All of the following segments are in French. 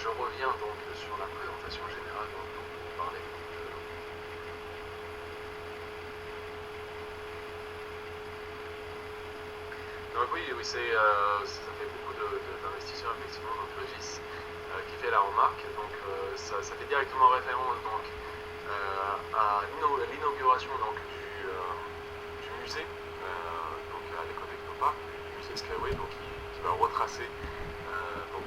je reviens donc sur la présentation générale dont on parlait. Donc oui, ça fait beaucoup d'investisseurs effectivement, donc Régis qui fait la remarque. Donc ça fait directement référence donc à l'inauguration donc du musée donc à l'école d'Ectopark, du musée Skyway, donc qui va retracer donc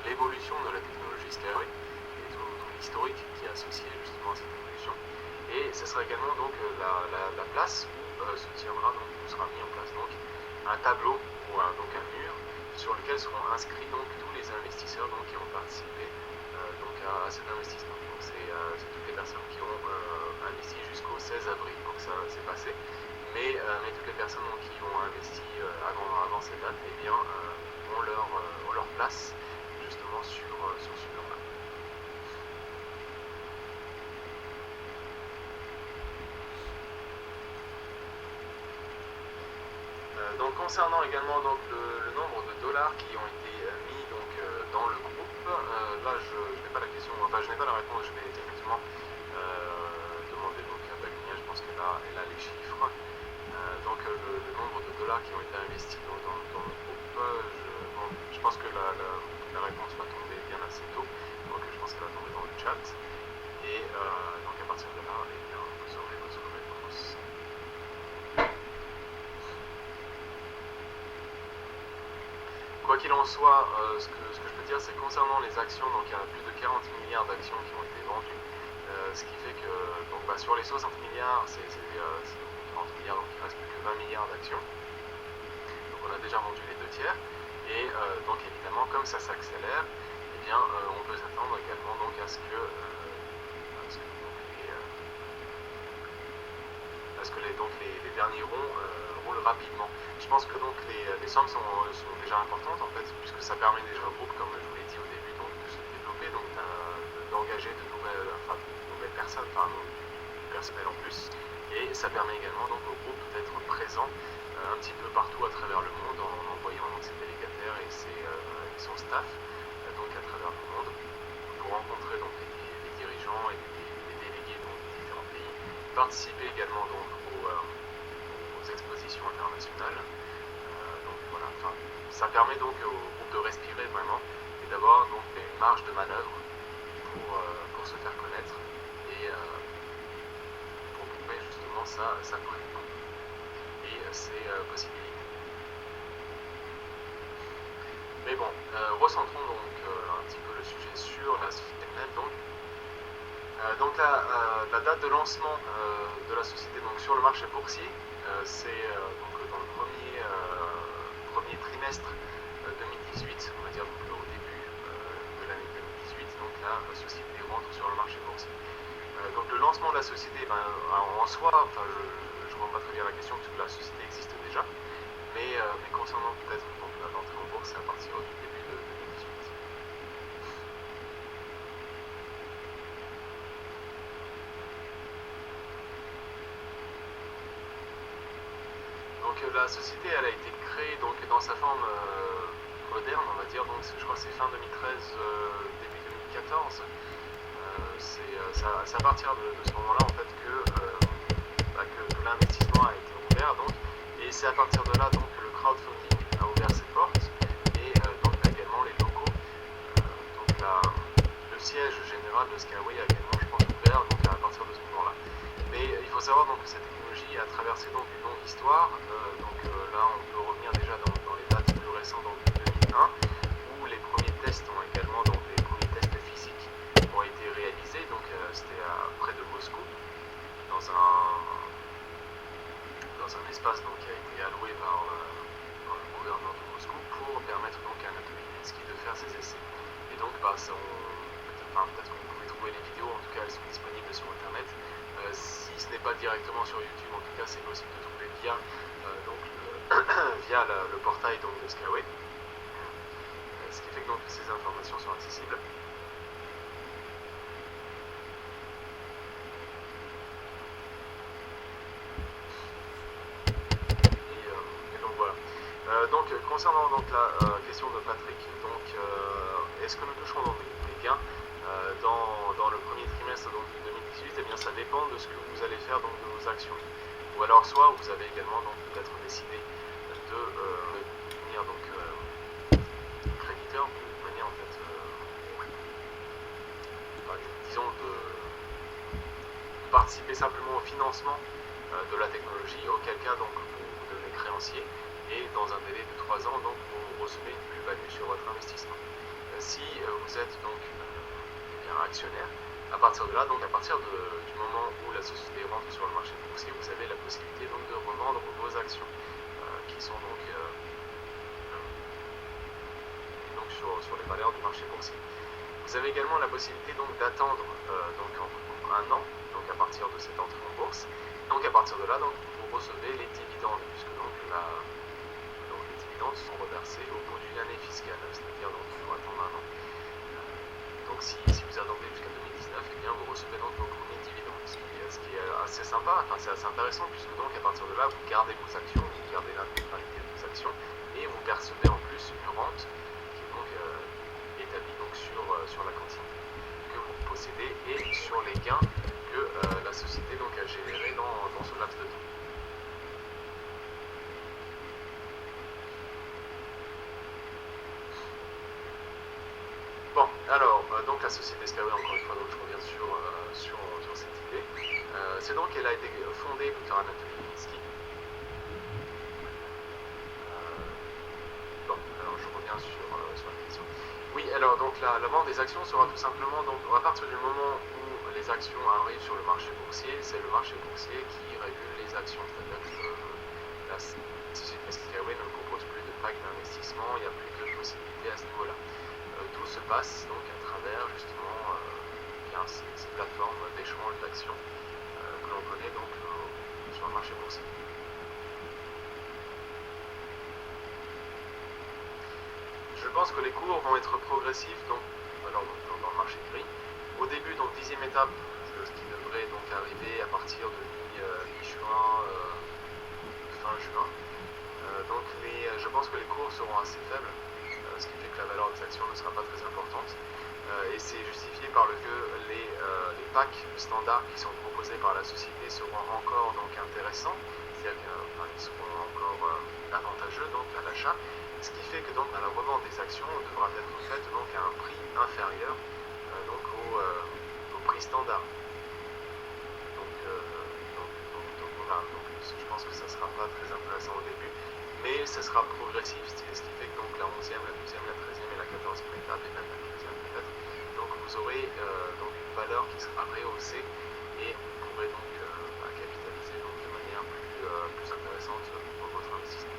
l'évolution de la technologie Skyway et tout l'historique qui est associé justement à cette évolution. Et ce sera également donc la place où sera mis en place donc un tableau ou donc un mur sur lequel seront inscrits donc tous les investisseurs donc qui ont participé donc à cet investissement. Donc c'est toutes les personnes qui ont investi jusqu'au 16 avril. Donc ça c'est passé. Mais toutes les personnes donc, qui ont investi avant cette date, eh bien, ont leur place justement sur ce mur-là. Donc concernant également donc, le nombre de dollars qui ont été mis donc, dans le groupe, là je n'ai pas la question, enfin je n'ai pas la réponse, je vais effectivement demander donc à Bagunia, je pense qu'elle a les chiffres. Donc le nombre de dollars qui ont été investis dans le groupe, je pense que la réponse va tomber bien assez tôt, donc je pense qu'elle va tomber dans le chat, et donc à partir de là, eh bien, vous aurez votre réponse. Quoi qu'il en soit, ce que je peux dire, c'est concernant les actions, donc il y a plus de 40 milliards d'actions qui ont été vendues, ce qui fait que donc, sur les 60 milliards, c'est 40 milliards, donc il reste plus que 20 milliards d'actions. Donc on a déjà vendu les 2 tiers. Et donc évidemment, comme ça s'accélère, eh bien, on peut s'attendre également donc, à ce que les derniers ronds roulent rapidement. Je pense que donc les sommes sont déjà importantes en fait, puisque ça permet déjà au groupe, comme je vous l'ai dit au début, donc, de se développer, donc d'engager de nouvelles personnes, du personnel en plus. Et ça permet également donc au groupe d'être présent un petit peu partout à travers le monde en envoyant donc, ses délégataires et son staff donc à travers le monde pour rencontrer donc les dirigeants et les délégués donc, des différents pays, participer également donc aux expositions internationales. Donc voilà, ça permet donc au groupe de respirer vraiment et d'avoir donc des marges de manœuvre pour se faire connaître et pour prouver justement sa prévision et ses possibilités. Mais bon, recentrons donc un petit peu le sujet sur la société elle-même. Donc la date de lancement de la société donc, sur le marché boursier, c'est donc dans le premier trimestre 2018, on va dire donc, au début de l'année 2018, donc la société rentre sur le marché boursier. Donc le lancement de la société, en soi, je ne vois pas très bien la question puisque la société existe déjà, mais concernant peut-être l'entrée en bourse, c'est à partir du début de 2018. Donc la société, elle a été créée donc, dans sa forme moderne, on va dire, donc je crois que c'est fin 2013, début 2014. C'est à partir de ce moment-là en fait que l'investissement a été ouvert donc, et c'est à partir de là donc que le crowdfunding a ouvert ses portes et donc également les locaux. Donc le siège général de Skyway a également je pense ouvert donc à partir de ce moment-là. Mais il faut savoir donc que cette technologie a traversé donc une longue histoire. Là on peut revenir déjà dans les dates plus récentes donc 2001 où les premiers tests ont également donc les premiers tests physiques ont été réalisés. Donc c'était près de Moscou dans un espace donc, qui a été alloué par le gouverneur de Moscou pour permettre donc à Anatoly Linsky de faire ses essais. Et donc peut-être que vous pouvez trouver les vidéos, en tout cas elles sont disponibles sur internet. Si ce n'est pas directement sur YouTube, en tout cas c'est possible de trouver via le portail donc, de Skyway. Ce qui fait que donc, ces informations sont accessibles. concernant donc la question de Patrick, donc est-ce que nous toucherons donc des gains dans le premier trimestre donc, de 2018? Eh bien ça dépend de ce que vous allez faire donc, de vos actions. Ou alors soit vous avez également donc peut-être décidé de devenir donc créditeur, de manière en fait disons de participer simplement au financement de la technologie, auquel cas donc vous devenez créancier et dans un délai de 3 ans donc vous recevez une plus-value sur votre investissement. Si vous êtes donc actionnaire, à partir de là, donc à partir du moment où la société rentre sur le marché boursier, vous avez la possibilité donc de revendre vos actions qui sont donc sur les valeurs du marché boursier. Vous avez également la possibilité donc d'attendre donc un an, donc à partir de cette entrée en bourse. Donc à partir de là, donc vous recevez les dividendes, puisque donc les dividendes sont reversés au bout d'une année fiscale, c'est-à-dire donc il faut attendre un an. Donc si vous attendez jusqu'à 2019, eh bien vous recevez donc vos premiers dividendes, ce qui est assez sympa, enfin c'est assez intéressant, puisque donc à partir de là, vous gardez vos actions, vous gardez l'intégralité de vos actions, et vous percevez en plus une rente qui est donc établie donc sur la quantité que vous possédez et sur les gains que la société donc a générés dans ce laps de temps. Bon, alors, donc la société Skyway, encore une fois, donc je reviens sur cette idée. C'est donc qu'elle a été fondée par Anatoly Yunitsky. Bon, alors je reviens sur la question. Oui, alors donc la vente des actions sera tout simplement, donc à partir du moment où les actions arrivent sur le marché boursier, c'est le marché boursier qui régule les actions. C'est-à-dire que la société Skyway ne propose plus de packs d'investissement, il n'y a plus de possibilités à ce niveau-là. Tout se passe donc à travers justement ces plateformes d'échange d'actions que l'on connaît donc sur le marché boursier. Je pense que les cours vont être progressifs donc, alors, dans le marché gris. Au début, donc 10e étape, ce qui devrait donc arriver à partir de mi-juin, fin juin. Donc je pense que les cours seront assez faibles, ce qui fait que la valeur des actions ne sera pas très importante. Et c'est justifié par le fait que les packs standards qui sont proposés par la société seront encore donc intéressants, c'est-à-dire qu'ils seront encore avantageux donc à l'achat, ce qui fait que donc la revente des actions devra être faite donc à un prix inférieur donc au prix standard. Donc voilà, donc je pense que ça ne sera pas très intéressant au début, mais ça sera progressif, ce qui fait que donc la 11e, la 12e, la 13e et la 14e étape, et même la 15e peut-être, donc vous aurez donc une valeur qui sera rehaussée et vous pourrez donc capitaliser donc de manière plus intéressante pour votre investissement.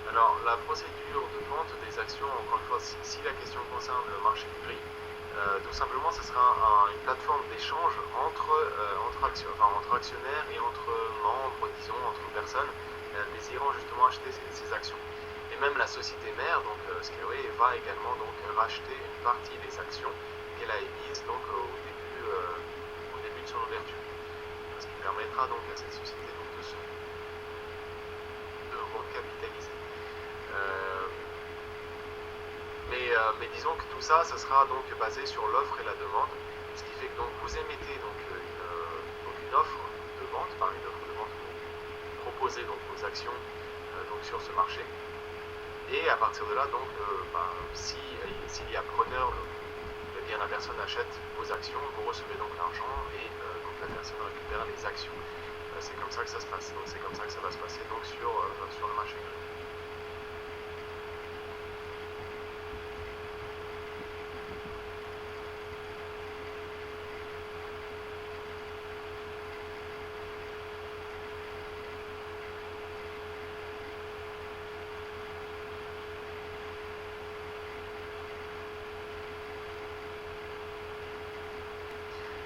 Alors la procédure de vente des actions, encore une fois, si la question concerne le marché du gris, tout simplement, ce sera une plateforme d'échange entre actionnaires et entre membres, disons, entre personnes désirant justement acheter ces actions. Et même la société mère, donc Skyway, va également donc racheter une partie des actions qu'elle a émises donc au début de son ouverture. Ce qui permettra donc à cette société donc, de recapitaliser. Mais disons que tout ça, ça sera donc basé sur l'offre et la demande, ce qui fait que donc vous émettez donc une offre de vente, une offre de vente pour proposer donc vos actions donc sur ce marché, et à partir de là donc s'il y a preneur, eh bien la personne achète vos actions, vous recevez donc l'argent et donc la personne récupère les actions. C'est comme ça que ça se passe, donc c'est comme ça que ça va se passer donc sur le marché gris.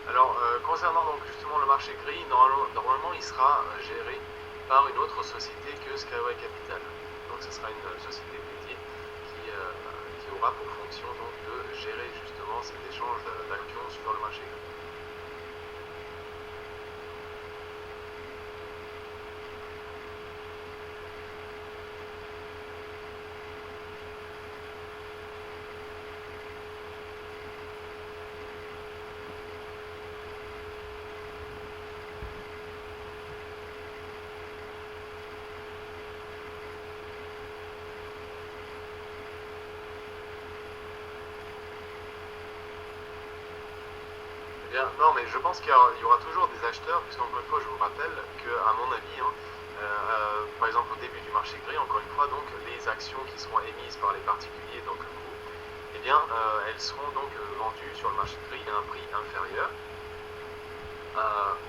Alors, concernant donc justement le marché gris, normalement il sera géré par une autre société que Skyway Capital. Donc ce sera une société dédiée qui aura pour fonction donc de gérer justement cet échange d'actions sur le marché gris. bien, non, mais je pense qu'il y aura toujours des acheteurs, puisqu'encore une fois, je vous rappelle qu'à mon avis, par exemple au début du marché gris, encore une fois, donc les actions qui seront émises par les particuliers, donc vous, eh bien, elles seront donc vendues sur le marché gris à un prix inférieur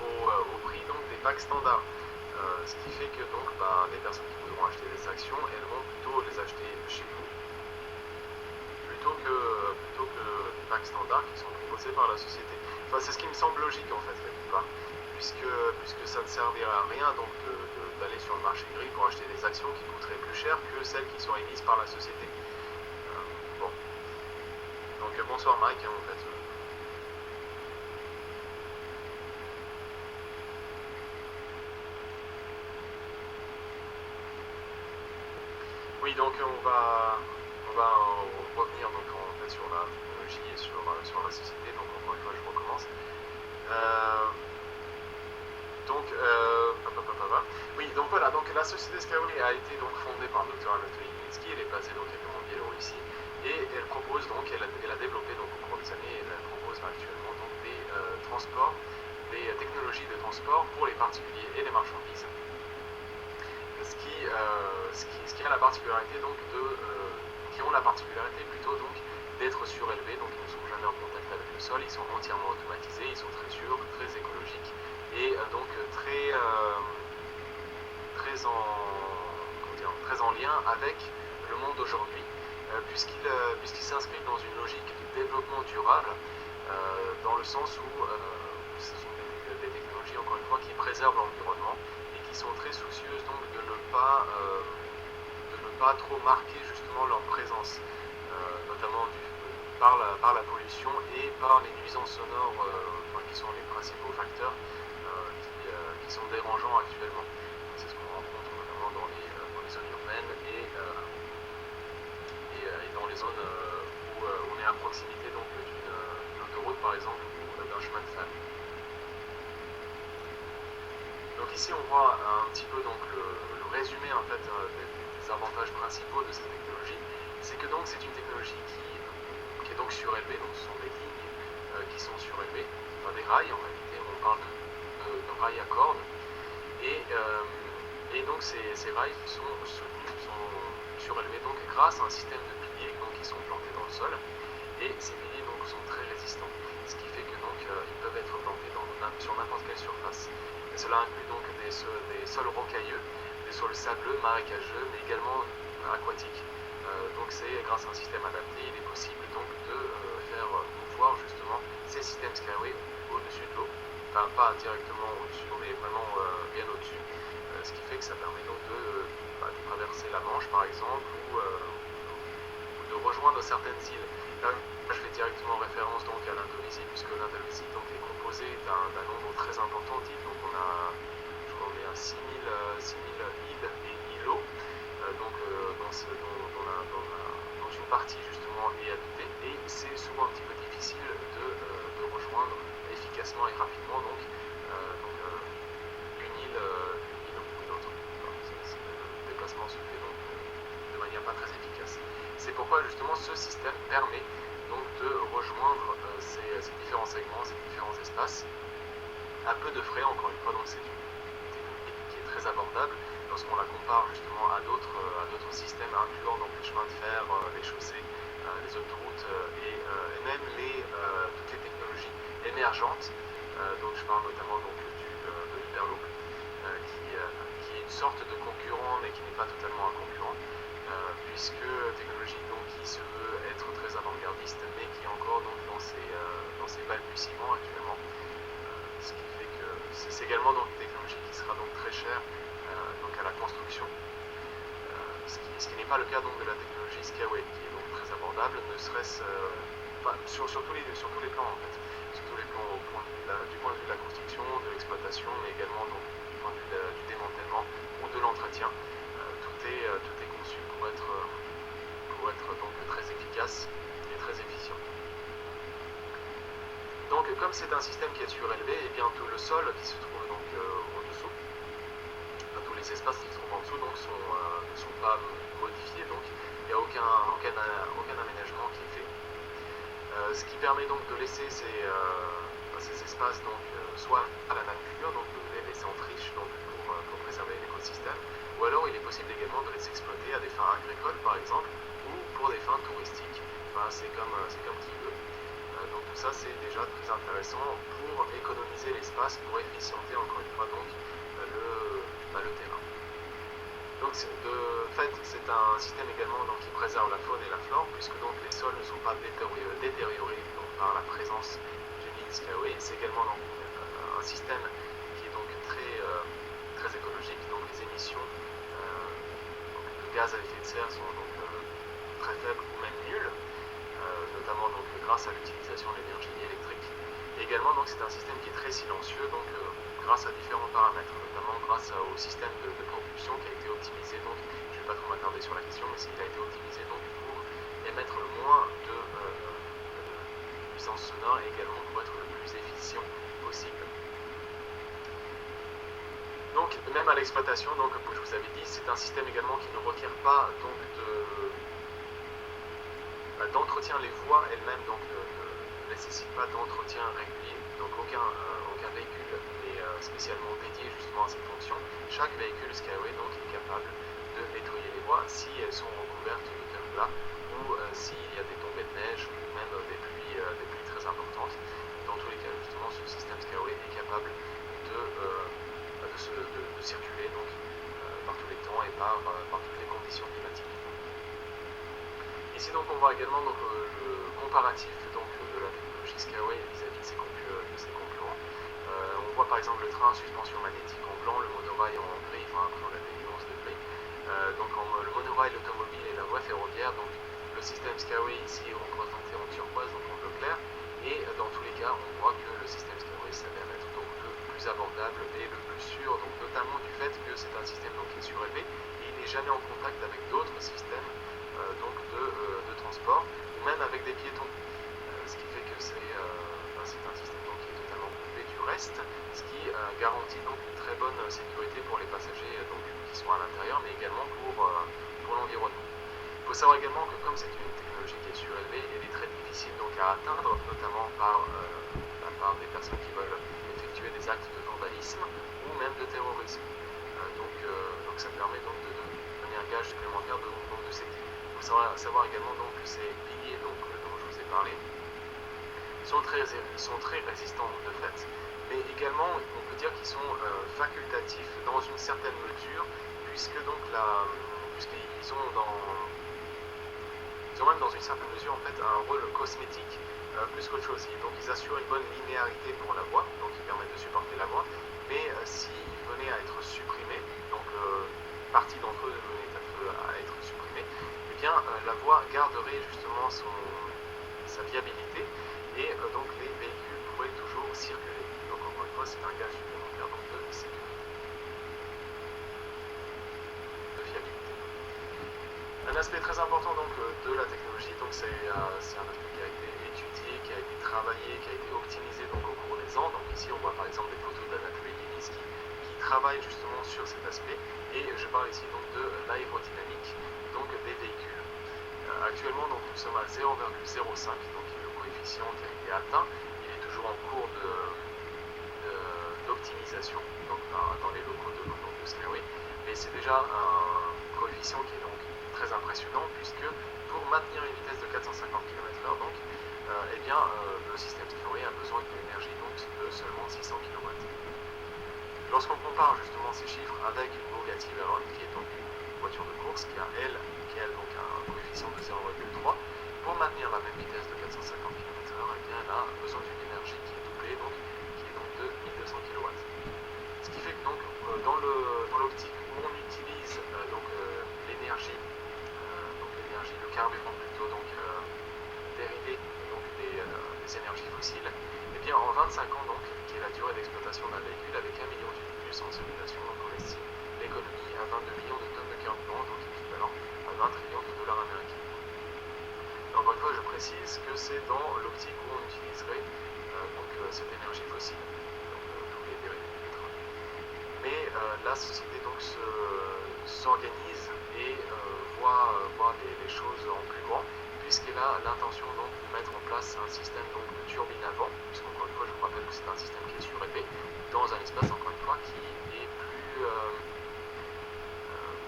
au prix donc des packs standards. Ce qui fait que donc les personnes qui voudront acheter des actions, elles vont plutôt les acheter chez vous plutôt que les packs standards qui sont proposés par la société. Enfin, c'est ce qui me semble logique en fait, quelque part, puisque ça ne servira à rien donc d'aller sur le marché gris pour acheter des actions qui coûteraient plus cher que celles qui sont émises par la société. Bon. Donc bonsoir Mike, en fait. Oui, donc on va revenir donc en fait sur la technologie et sur la société. Donc encore une fois, je recommence. Oui, donc voilà, donc la société Skyway a été donc fondée par Dr. Anatoly Yelensky, elle est basée donc en Biélorussie et elle propose donc, elle a développé donc au cours des années, elle propose actuellement donc des transports, des technologies de transport pour les particuliers et les marchandises. Ce qui a la particularité donc qui ont la particularité plutôt donc d'être surélevés, donc ils ne sont jamais en contact avec le sol, ils sont entièrement automatisés, ils sont très sûrs, très écologiques et donc très en lien avec le monde d'aujourd'hui, puisqu'ils s'inscrivent dans une logique de développement durable, dans le sens où ce sont des technologies, encore une fois, qui préservent l'environnement et qui sont très soucieuses donc de ne pas trop marquer justement leur présence, notamment par la pollution et par les nuisances sonores, qui sont les principaux facteurs qui sont dérangeants actuellement. C'est ce qu'on rencontre notamment dans les zones urbaines et dans les zones où on est à proximité donc d'une autoroute par exemple ou d'un chemin de fer. Donc ici on voit un petit peu donc le résumé en fait des avantages principaux de cette technologie. C'est que donc c'est une technologie qui est donc surélevée, donc ce sont des lignes qui sont surélevées, enfin des rails en réalité, on parle de rails à cordes, et donc ces rails sont soutenus, sont surélevés donc grâce à un système de piliers donc, qui sont plantés dans le sol, et ces piliers donc sont très résistants, ce qui fait que donc ils peuvent être plantés sur n'importe quelle surface. Et cela inclut donc des sols rocailleux, des sols sableux, marécageux, mais également aquatiques. Donc c'est grâce à un système adapté, il est possible donc de faire mouvoir justement ces systèmes Skyway au-dessus de l'eau. Enfin, pas directement au-dessus, mais vraiment bien au-dessus. Ce qui fait que ça permet donc de traverser la Manche par exemple, ou de rejoindre certaines îles. Là, je fais directement référence donc à l'Indonésie, puisque l'Indonésie donc est composée d'un nombre très important d'îles. Donc on est à 6000 îles et îlots, dont une partie justement est habitée, et c'est souvent un petit peu difficile de rejoindre efficacement et rapidement donc une île ou une autre. Le déplacement se fait donc de manière pas très efficace. C'est pourquoi justement ce système permet donc de rejoindre ces différents segments, ces différents espaces à peu de frais. Encore une fois, donc c'est une technologie qui est très abordable lorsqu'on la compare justement à d'autres systèmes incluant donc les chemins de fer, les chaussées, les autoroutes et même toutes les technologies émergentes. Donc je parle notamment donc de l'Hyperloop, qui est une sorte de concurrent mais qui n'est pas totalement un concurrent, puisque technologie donc qui se veut être très avant-gardiste mais qui est encore donc dans ses balbutiements actuellement, ce qui fait que c'est également donc une technologie qui sera donc très chère donc à la construction, ce qui n'est pas le cas donc de la technologie Skyway, qui est donc très abordable, ne serait-ce sur tous les plans en fait, sur tous les plans du point de vue de la construction, de l'exploitation, mais également donc du point de vue du démantèlement ou de l'entretien. Tout est conçu pour être donc très efficace et très efficient. Donc comme c'est un système qui est surélevé, et bien tout le sol qui se trouve donc au-dessous, tous les espaces qui se trouvent en dessous donc ne sont pas modifiés, donc il n'y a aucun aménagement qui est fait. Ce qui permet donc de laisser ces ces espaces donc, soit à la nature, donc les laisser en friche donc, pour préserver l'écosystème, ou alors il est possible également de les exploiter à des fins agricoles par exemple, ou pour des fins touristiques. Enfin, c'est comme qui veut. Donc tout ça c'est déjà très intéressant pour économiser l'espace, pour efficienter encore une fois donc, le terrain. Donc de fait c'est un système également donc, qui préserve la faune et la flore, puisque donc les sols ne sont pas détériorés donc, par la présence du ligne Skyway. C'est également donc, un système qui est donc très écologique, donc les émissions donc, de gaz à effet de serre sont donc très faibles ou même nulles, notamment donc, grâce à l'utilisation de l'énergie électrique. Et également donc c'est un système qui est très silencieux, donc grâce à différents paramètres, notamment grâce au système de propulsion qui a été optimisé. Donc je ne vais pas trop m'attarder sur la question, mais il a été optimisé donc, pour émettre le moins de nuisances sonores et également pour être le plus efficient possible. Donc même à l'exploitation, donc comme je vous avais dit, c'est un système également qui ne requiert pas donc d'entretien. Les voies elles-mêmes donc ne nécessitent pas d'entretien régulier, donc aucun véhicule n'est spécialement dédié justement à cette fonction. Chaque véhicule Skyway donc est capable de nettoyer les voies si elles sont recouvertes de verglas ou s'il y a des tombées de neige ou même des pluies très importantes. Dans tous les cas justement ce système Skyway est capable de circuler donc, par tous les temps et par toutes les conditions climatiques. Ici donc on voit également donc, le comparatif donc, de la technologie Skyway vis-à-vis de ses concurrents. On voit par exemple le train à suspension magnétique en blanc, le monorail en gris, enfin après on a des nuances de gris. Donc le monorail, l'automobile et la voie ferroviaire, donc le système Skyway ici est représenté en turquoise, donc en bleu clair, et dans tous les cas on voit que le système Skyway s'avère être donc le plus abordable et le plus sûr, donc notamment du fait que c'est un système donc, qui est surélevé et il n'est jamais en contact avec d'autres systèmes donc de transport, ou même avec des piétons, ce qui fait que c'est un système donc, qui est totalement coupé du reste, ce qui garantit donc une très bonne sécurité pour les passagers donc, qui sont à l'intérieur, mais également pour l'environnement. Il faut savoir également que comme c'est une technologie qui est surélevée, elle est très difficile donc, à atteindre, notamment par des personnes qui veulent effectuer des actes de vandalisme ou même de terrorisme. Donc ça permet donc de donner un gage supplémentaire de sécurité. Il faut savoir également donc, que ces piliers dont je vous ai parlé sont très résistants de fait, mais également on peut dire qu'ils sont facultatifs dans une certaine mesure, puisqu'ils ont même dans une certaine mesure en fait un rôle cosmétique plus qu'autre chose. Donc ils assurent une bonne linéarité pour la voie, donc ils permettent de supporter la voie, mais s'ils venaient à être supprimés, donc partie d'entre eux venait à être supprimée, eh bien la voie garderait justement sa viabilité et donc les véhicules pourraient toujours circuler. Donc encore une fois c'est un gage supplémentaire donc, de sécurité, de fiabilité. Un aspect très important donc, de la technologie, donc c'est un aspect qui a été étudié, qui a été travaillé, qui a été optimisé donc, au cours des ans. Donc ici on voit par exemple des photos d'Anatoly Linis qui travaille justement sur cet aspect, et je parle ici donc de l'aérodynamique donc des véhicules. Actuellement donc, nous sommes à 0,05, donc le coefficient qui a été atteint, il est toujours en cours d'optimisation dans les locaux de Skyway, mais c'est déjà un coefficient qui est donc très impressionnant, puisque pour maintenir une vitesse de 450 km/h donc, le système Skyway a besoin d'une énergie donc, de seulement 600 kW. Lorsqu'on compare justement ces chiffres avec une Bugatti Veyron, qui est donc une voiture de course, qui a elle donc un coefficient de 0,3, pour maintenir la même vitesse de 450 km/h, elle a besoin d'une énergie qui est doublée, donc, qui est donc de 1200 kW. Ce qui fait que donc, dans l'optique où on utilise l'énergie, le carburant plutôt, donc dérivé donc, des énergies fossiles, et bien en 25 ans, donc, qui est la durée d'exploitation d'un véhicule avec 1 million d'unités en circulation, donc on estime l'économie à 22 millions de tonnes de carburant, donc équivalent à 20 trillions de dollars américains. Et encore une fois, je précise que c'est dans l'optique où on utiliserait cette énergie fossile, donc tous les dérivés du pétrole. Mais la société donc s'organise et voit les choses en plus grand, puisqu'elle a l'intention donc mettre en place un système donc, de turbine avant, puisqu'encore une fois, je vous rappelle que c'est un système qui est surélevé, dans un espace, encore une fois, qui est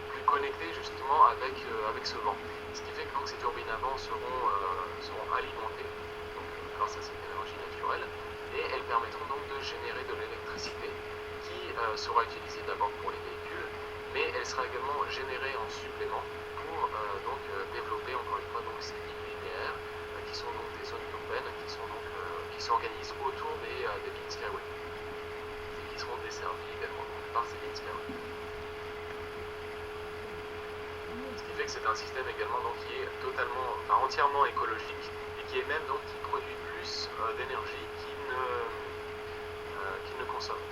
plus connecté justement avec ce vent. Ce qui fait que donc, ces turbines avant seront alimentées donc, grâce à cette énergie naturelle, et elles permettront donc de générer de l'électricité qui sera utilisée d'abord pour les véhicules, mais elle sera également générée en supplément pour développer encore une fois donc, ces lignes linéaires qui sont donc des zones urbaines qui s'organisent autour des lignes Skyway et qui seront desservies également donc, par ces lignes Skyway. Ce qui fait que c'est un système également donc, qui est entièrement écologique et qui est même donc qui produit plus d'énergie qu'il ne consomme.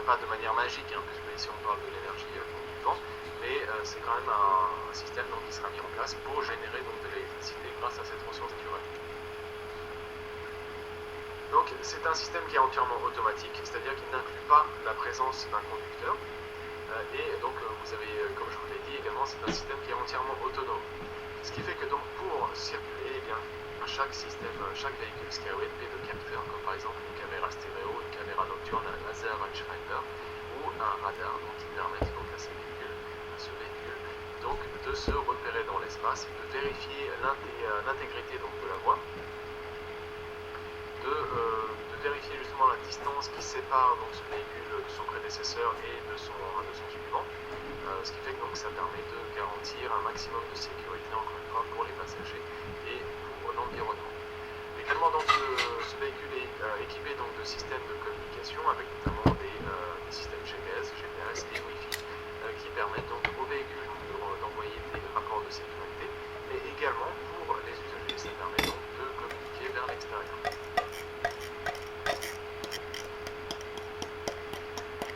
Pas de manière magique, puisque ici on parle de l'énergie du vent, mais c'est quand même un système donc, qui sera mis en place pour générer donc, de l'électricité grâce à cette ressource naturelle. Donc c'est un système qui est entièrement automatique, c'est-à-dire qu'il n'inclut pas la présence d'un conducteur, et donc vous avez, comme je vous l'ai dit également, c'est un système qui est entièrement autonome. Ce qui fait que donc pour circuler, eh bien, chaque véhicule Skyway est de capteurs, comme par exemple une caméra stéréo, une caméra nocturne, un laser rangefinder ou un radar donc, qui permettent donc à ce véhicule donc, de se repérer dans l'espace, de vérifier l'intégrité donc, de la voie, de vérifier justement la distance qui sépare donc, ce véhicule de son prédécesseur et de son suivant, ce qui fait que donc, ça permet de garantir un maximum de sécurité encore une fois pour les passagers et pour l'environnement. Également donc, ce véhicule est équipé donc, de systèmes de communication avec notamment des systèmes GPS et Wi-Fi qui permettent donc, au véhicule d'envoyer des rapports de sécurité, mais également pour les usagers ça permet donc de communiquer vers l'extérieur.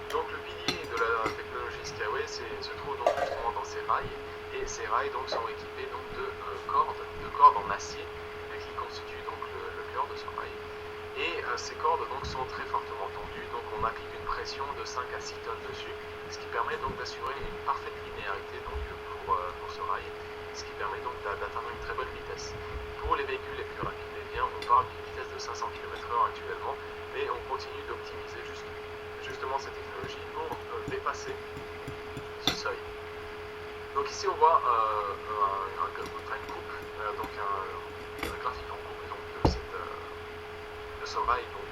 Donc le pilier de la technologie Skyway se trouve donc justement dans ces rails, et ces rails donc sont équipés donc de cordes en acier qui constituent donc le cœur de ce rail. Et ces cordes donc sont très fortement tendues, donc on applique une pression de 5 à 6 tonnes dessus, ce qui permet donc d'assurer une parfaite linéarité donc, pour ce rail, ce qui permet donc d'atteindre une très bonne vitesse. Pour les véhicules les plus rapides, eh bien, on parle d'une vitesse de 500 km/h actuellement, mais on continue d'optimiser justement cette technologie pour dépasser ce seuil. Donc ici on voit une coupe, donc un graphique en coupe donc, de ce rail donc,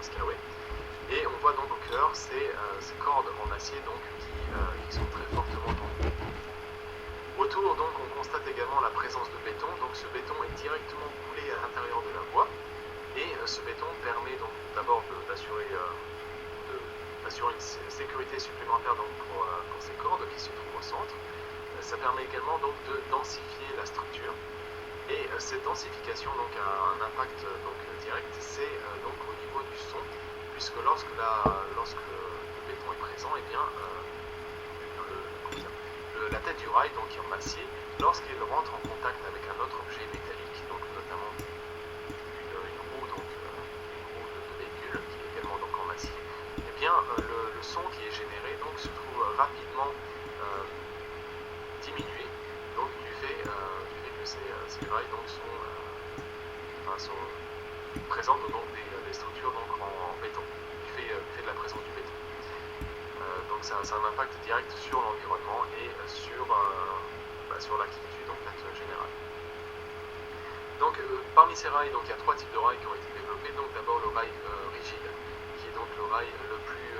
Skyway. Et on voit donc au cœur ces cordes en acier donc, qui sont très fortement tendues. Autour donc on constate également la présence de béton, donc ce béton est directement coulé à l'intérieur de la voie, et ce béton permet donc d'abord d'assurer une sécurité supplémentaire donc, pour ces cordes qui se trouvent au centre. Ça permet également donc de densifier la structure, et cette densification donc, a un impact donc, direct, c'est donc au niveau du son, puisque lorsque le béton est présent, eh bien, la tête du rail donc, qui est en acier, lorsqu'il rentre en contact avec un autre objet métallique, donc notamment une roue de véhicule qui est également donc, en acier, eh bien, le son qui est généré donc, se trouve rapidement diminué, donc du fait que ces rails donc, présentent donc, des structures donc, en béton, du fait de la présence du béton. Donc ça a un impact direct sur l'environnement et sur l'activité en fait, générale. Donc parmi ces rails, donc, il y a 3 types de rails qui ont été développés. Donc d'abord le rail rigide, qui est donc le rail le plus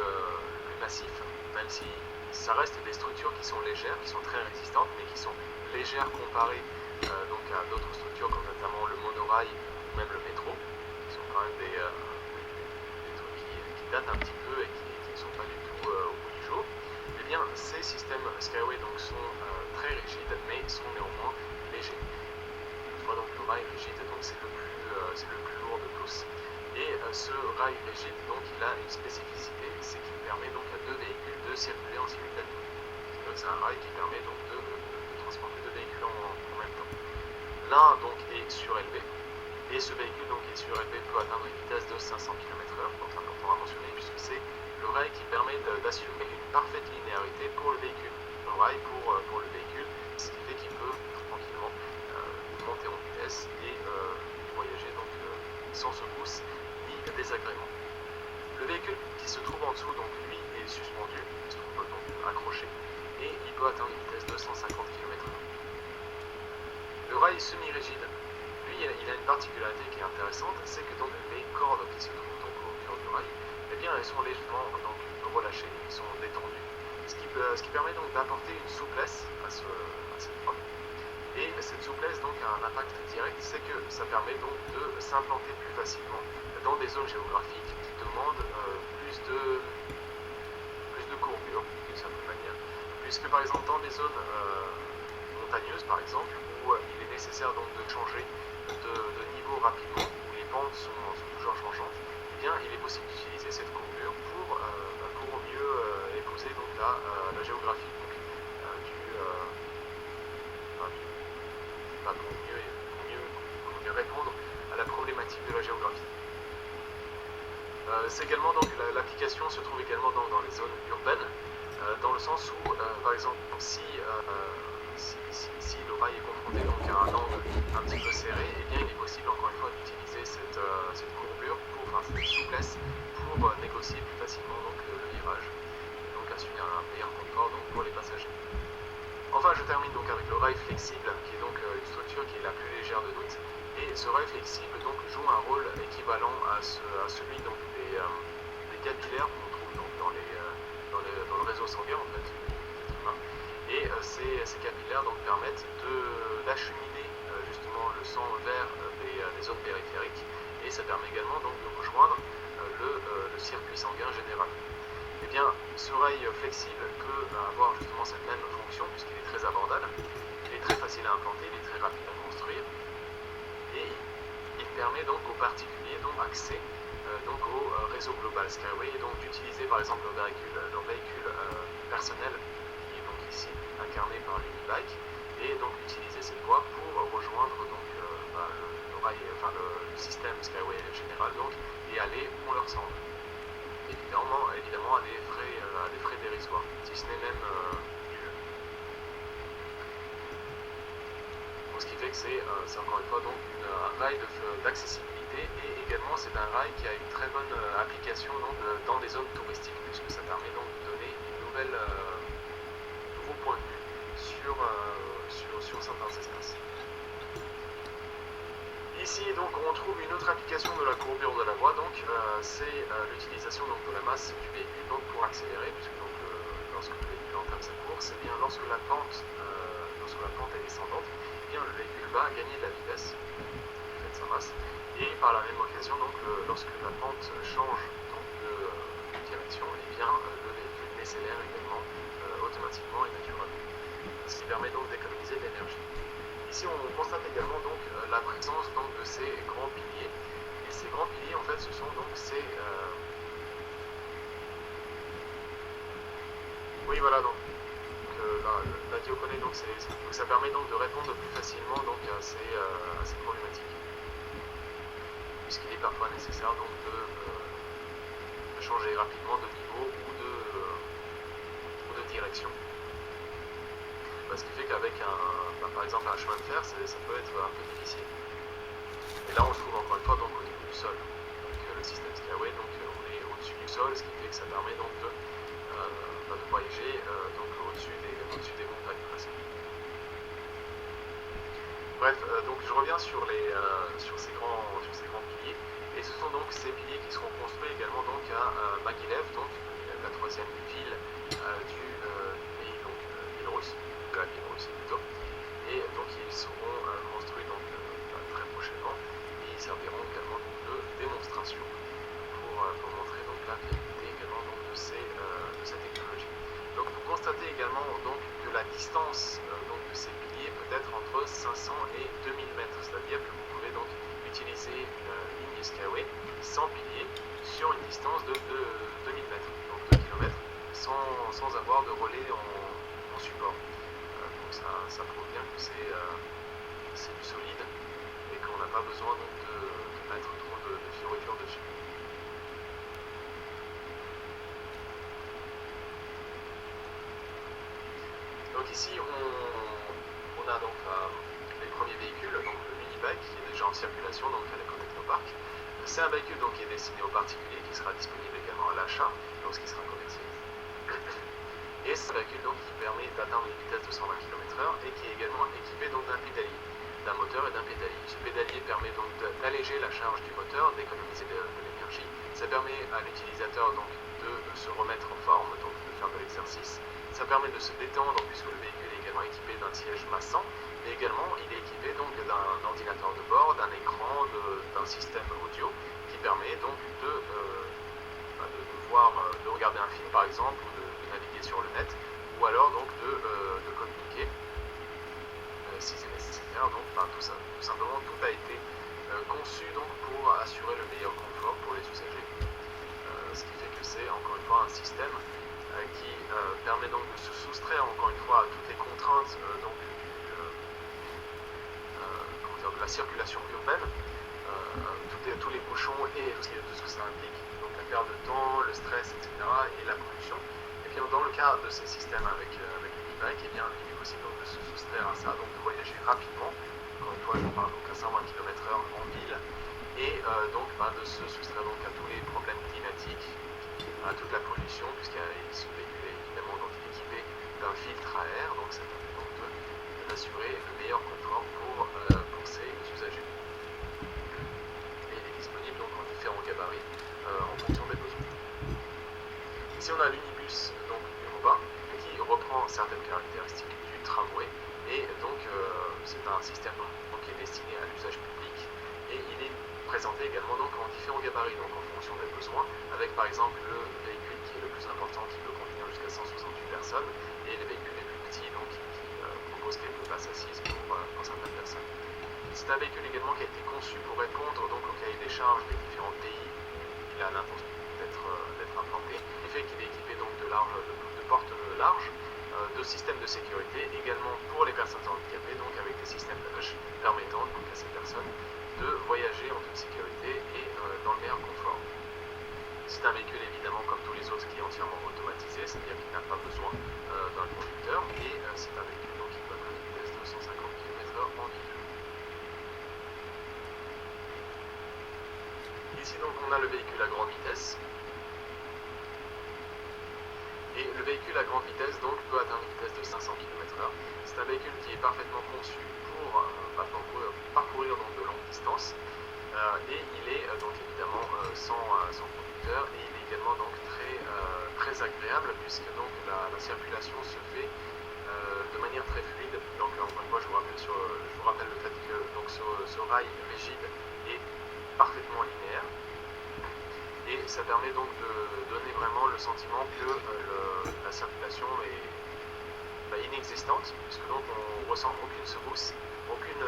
massif, même si ça reste des structures qui sont légères, qui sont très résistantes, mais qui sont légères comparées donc à d'autres structures comme notamment le monorail ou même le métro, qui sont quand même des trucs qui datent un petit peu et qui ne sont pas du tout au bout du jour. Eh bien, ces systèmes Skyway donc, sont très rigides, mais sont néanmoins légers. Toutefois, donc, le rail rigide, c'est le plus lourd de tous. Et ce rail rigide, donc, il a une spécificité, c'est qu'il permet donc à 2 véhicules de circuler en simultané. C'est un rail qui permet donc de transporter 2 véhicules en même temps. L'un donc est surélevé, et ce véhicule donc est surélevé peut atteindre une vitesse de 500 km/h, donc c'est important à mentionner puisque c'est le rail qui permet d'assurer une parfaite linéarité pour le véhicule. Le rail pour le véhicule, ce qui fait qu'il peut tranquillement monter souplesse et voyager donc sans secousse ni désagrément. Le véhicule qui se trouve en dessous, donc lui est suspendu, il se trouve donc accroché et il peut atteindre une vitesse de 150 km/h. Le rail semi-rigide, lui, il a une particularité qui est intéressante, c'est que donc les cordes qui se trouvent donc au cœur du rail, eh bien, elles sont légèrement donc relâchées, elles sont détendues, ce qui permet donc d'apporter une souplesse à cette forme. Et cette souplesse donc a un impact direct, c'est que ça permet donc de s'implanter plus facilement dans des zones géographiques qui demandent plus de courbure, d'une certaine manière. Puisque par exemple dans des zones montagneuses par exemple, où il est nécessaire donc de changer de niveau rapidement, où les pentes sont toujours changeantes, eh bien il est possible d'utiliser cette courbure pour mieux épouser donc la géographie donc, pour mieux répondre à la problématique de la géographie. C'est également donc l'application se trouve également dans les zones urbaines, dans le sens où par exemple si le rail est confronté donc à un angle un petit peu serré, eh bien il est possible encore une fois d'utiliser cette courbure, cette souplesse pour négocier plus facilement donc, le virage et donc assurer un meilleur confort donc, pour les passagers. Enfin, je termine donc avec le rail flexible, qui est donc une structure qui est la plus légère de toutes. Et ce rail flexible donc, joue un rôle équivalent à celui donc, des capillaires qu'on trouve donc, dans le réseau sanguin en fait, de l'être humain. Et ces capillaires donc, permettent d'acheminer justement le sang vers des zones périphériques. Et ça permet également donc, de rejoindre le circuit sanguin général. Eh bien, ce rail flexible peut avoir justement cette même fonction puisqu'il est très abordable, il est très facile à implanter, il est très rapide à construire et il permet donc aux particuliers accès donc au réseau global Skyway et donc d'utiliser par exemple leur véhicule personnel qui est donc ici incarné par l'Unibike et donc utiliser cette voie pour rejoindre donc le système Skyway général donc et aller où on leur semble. Évidemment à des frais dérisoires, si ce n'est même nul. Donc, ce qui fait que c'est encore une fois donc un rail d'accessibilité et également c'est un rail qui a une très bonne application donc, dans des zones touristiques puisque ça permet donc de donner un nouveau point de vue sur certains espaces. Ici, donc, on trouve une autre application de la courbure de la voie, donc c'est l'utilisation de la masse du véhicule donc, pour accélérer, puisque donc, lorsque le véhicule entame sa course, eh bien, lorsque la pente est descendante, eh bien, le véhicule va gagner de la vitesse du fait de sa masse, et par la même occasion, donc, lorsque la pente change donc, de direction, eh bien, le véhicule décélère également automatiquement et naturellement, ce qui permet donc d'économiser de l'énergie. Ici, on constate également donc la présence donc, de ces grands piliers. Et ces grands piliers, en fait, ce sont donc ces... Oui, voilà, donc la diaconée, donc, ça permet donc de répondre plus facilement donc, à ces problématiques. Puisqu'il est parfois nécessaire donc, de changer rapidement de niveau ou de direction. Ce qui fait qu'avec par exemple un chemin de fer, ça peut être un peu difficile. Et là on se trouve encore une fois donc, au niveau du sol. Donc le système Skyway, donc on est au-dessus du sol, ce qui fait que ça permet donc de voyager donc, au-dessus des montagnes presque. Bref, donc je reviens sur ces grands piliers. Et ce sont donc ces piliers qui seront construits également donc à Moguilev, donc la troisième ville du pays donc biélorusse. De la Biélorussie plutôt. Et donc ils seront construits donc, très prochainement et ils serviront également donc, de démonstration pour montrer donc, la fiabilité également donc, de ces technologies. Donc vous constatez également donc, que la distance donc, de ces piliers peut être entre 500 et 2000 mètres, c'est-à-dire que vous pouvez donc utiliser une ligne Skyway sans piliers sur une distance de 2000 mètres, donc 2 km, sans avoir de relais en support. Ça prouve bien que c'est du solide et qu'on n'a pas besoin donc, de mettre trop de fioritures dessus. Donc ici on a donc les premiers véhicules, donc le e-bike qui est déjà en circulation donc à l'Ecotechnopark. C'est un véhicule donc qui est destiné aux particuliers, qui sera disponible également à l'achat lorsqu'il sera commercialisé. Et c'est un véhicule donc qui permet d'atteindre une vitesse de 120 km/h et qui est également équipé donc d'un pédalier, d'un moteur et d'un pédalier. Ce pédalier permet donc d'alléger la charge du moteur, d'économiser de l'énergie. Ça permet à l'utilisateur donc de se remettre en forme, donc de faire de l'exercice. Ça permet de se détendre puisque le véhicule est également équipé d'un siège massant, mais également il est équipé donc d'un ordinateur de bord, d'un écran, d'un système audio qui permet donc de regarder un film par exemple, ou de naviguer sur le net, ou alors donc de communiquer si c'est nécessaire. Donc tout simplement tout a été conçu donc pour assurer le meilleur confort pour les usagers. Ce qui fait que c'est encore une fois un système qui permet donc de se soustraire encore une fois à toutes les contraintes donc de la circulation urbaine, tous les bouchons et tout ce que ça implique, donc la perte de temps, le stress, etc. et la pollution. Et puis dans le cas de ces systèmes avec l'e-bike, eh bien, il est possible donc de se soustraire à ça, donc de voyager rapidement, encore une fois je parle donc à 120 km/h en ville, et donc de se soustraire donc à tous les problèmes climatiques, à toute la pollution, puisque ce véhicule est évidemment donc équipé d'un filtre à air, donc ça permet donc d'assurer le meilleur confort pour ses usagers. Et il est disponible donc en différents gabarits en fonction des besoins. Ici on a l'Unibus donc urbain qui reprend certaines caractéristiques du tramway, et donc c'est un système donc, qui est destiné à l'usage public, et il est présenté également donc en différents gabarits, donc en fonction des besoins, avec par exemple le véhicule qui est le plus important, qui peut contenir jusqu'à 168 personnes, et les véhicules les plus petits donc qui proposent quelques places assises pour certaines personnes. C'est un véhicule également qui a été conçu pour répondre donc au cahier des charges des différents pays où il a l'intention d'être implanté, ce qui fait qu'il est équipé donc de portes larges, de systèmes de sécurité également pour les personnes handicapées, donc avec des systèmes de hush permettant donc à ces personnes de voyager en toute sécurité et dans le meilleur confort. C'est un véhicule évidemment comme tous les autres qui est entièrement automatisé, c'est-à-dire qu'il n'a pas besoin d'un conducteur, et c'est un véhicule donc qui peut atteindre une vitesse de 150 km/h en ville. Ici donc on a le véhicule à grande vitesse. Et le véhicule à grande vitesse donc peut atteindre une vitesse de 500 km/h. C'est un véhicule qui est parfaitement conçu pour parcourir donc de longues distances, et il est donc évidemment sans conducteur, et il est également donc très agréable puisque donc la circulation se fait de manière très fluide. Donc encore une fois je vous rappelle le fait que donc ce rail rigide est parfaitement linéaire. Et ça permet donc de donner vraiment le sentiment que la circulation est inexistante, puisque donc on ressent aucune secousse, aucune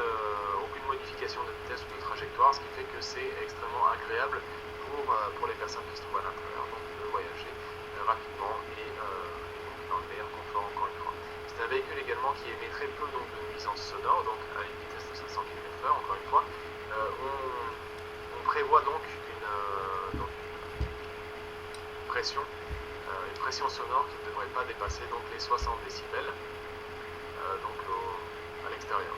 modification de vitesse ou de trajectoire, ce qui fait que c'est extrêmement agréable pour les personnes qui se trouvent à l'intérieur, donc de voyager rapidement et dans le meilleur confort encore une fois. C'est un véhicule également qui émet très peu donc, de nuisances sonores, donc à une vitesse de 500 km/h encore une fois. On prévoit donc une pression sonore qui ne devrait pas dépasser donc les 60 décibels à l'extérieur.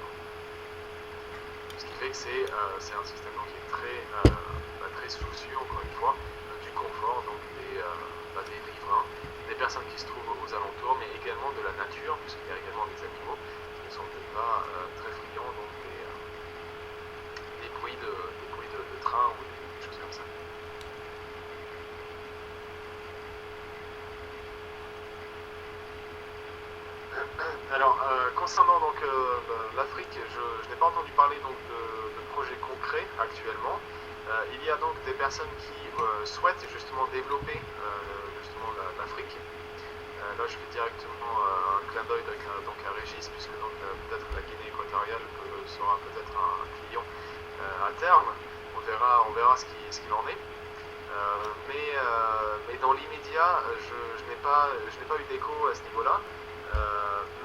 Ce qui fait que c'est un système donc, qui est très soucieux encore une fois du confort donc des riverains, des personnes qui se trouvent aux alentours, mais également de la nature, puisqu'il y a également des animaux qui ne sont peut-être pas très friands donc des bruits de train ou des choses comme ça. Alors, concernant donc l'Afrique, je n'ai pas entendu parler donc de projets concrets actuellement. Il y a donc des personnes qui souhaitent justement développer justement l'Afrique. Là, je fais directement un clin d'œil donc à Régis, puisque donc peut-être la Guinée équatoriale sera peut-être un client à terme. On verra ce qu'il en est. Mais dans l'immédiat, je n'ai pas eu d'écho à ce niveau-là.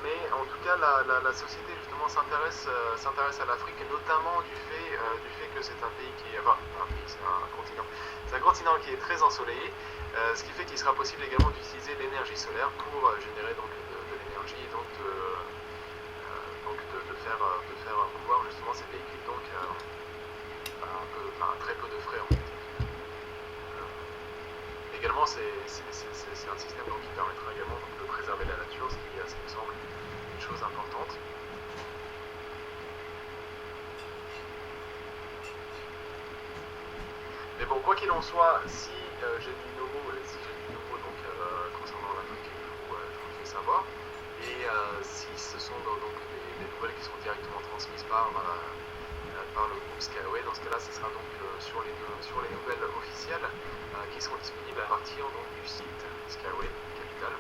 Mais en tout cas, la société justement s'intéresse à l'Afrique, notamment du fait que c'est un pays qui, enfin un pays, c'est un continent. C'est un continent qui est très ensoleillé, ce qui fait qu'il sera possible également d'utiliser l'énergie solaire pour générer donc de l'énergie, donc donc de faire mouvoir justement ces véhicules donc à très peu de frais en fait. Également, c'est un système donc, qui permettra également donc, de préserver la nature, ce qui me semble une chose importante. Mais bon, quoi qu'il en soit, si j'ai du nouveau donc, concernant la truc, je vous le fais savoir. Et si ce sont donc des nouvelles qui seront directement transmises par le groupe Skyway, dans ce cas-là, ce sera donc sur les nouvelles officielles qui seront disponibles à partir donc, du site Skyway Capital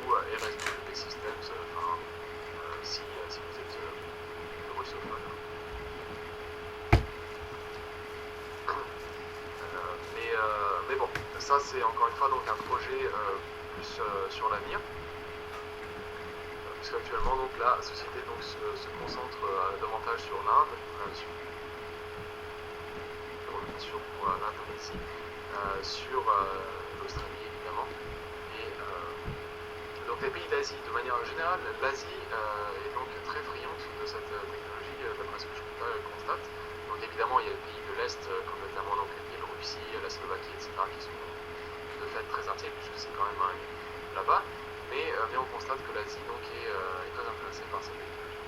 ou RSWP Systems, si vous êtes russophone. Mais bon, ça c'est encore une fois donc un projet plus sur l'avenir. Puisque actuellement donc la société donc se concentre davantage sur l'Inde, sur l'Indonésie, sur l'Australie évidemment, et donc les pays d'Asie de manière générale, l'Asie est donc très friande de cette technologie d'après ce que je constate. Donc évidemment il y a les pays de l'Est comme notamment donc les Russie, la Slovaquie, etc. qui sont de fait très attirés puisque c'est quand même là-bas. Mais on constate que l'Asie donc, est très intéressée par cette technologie.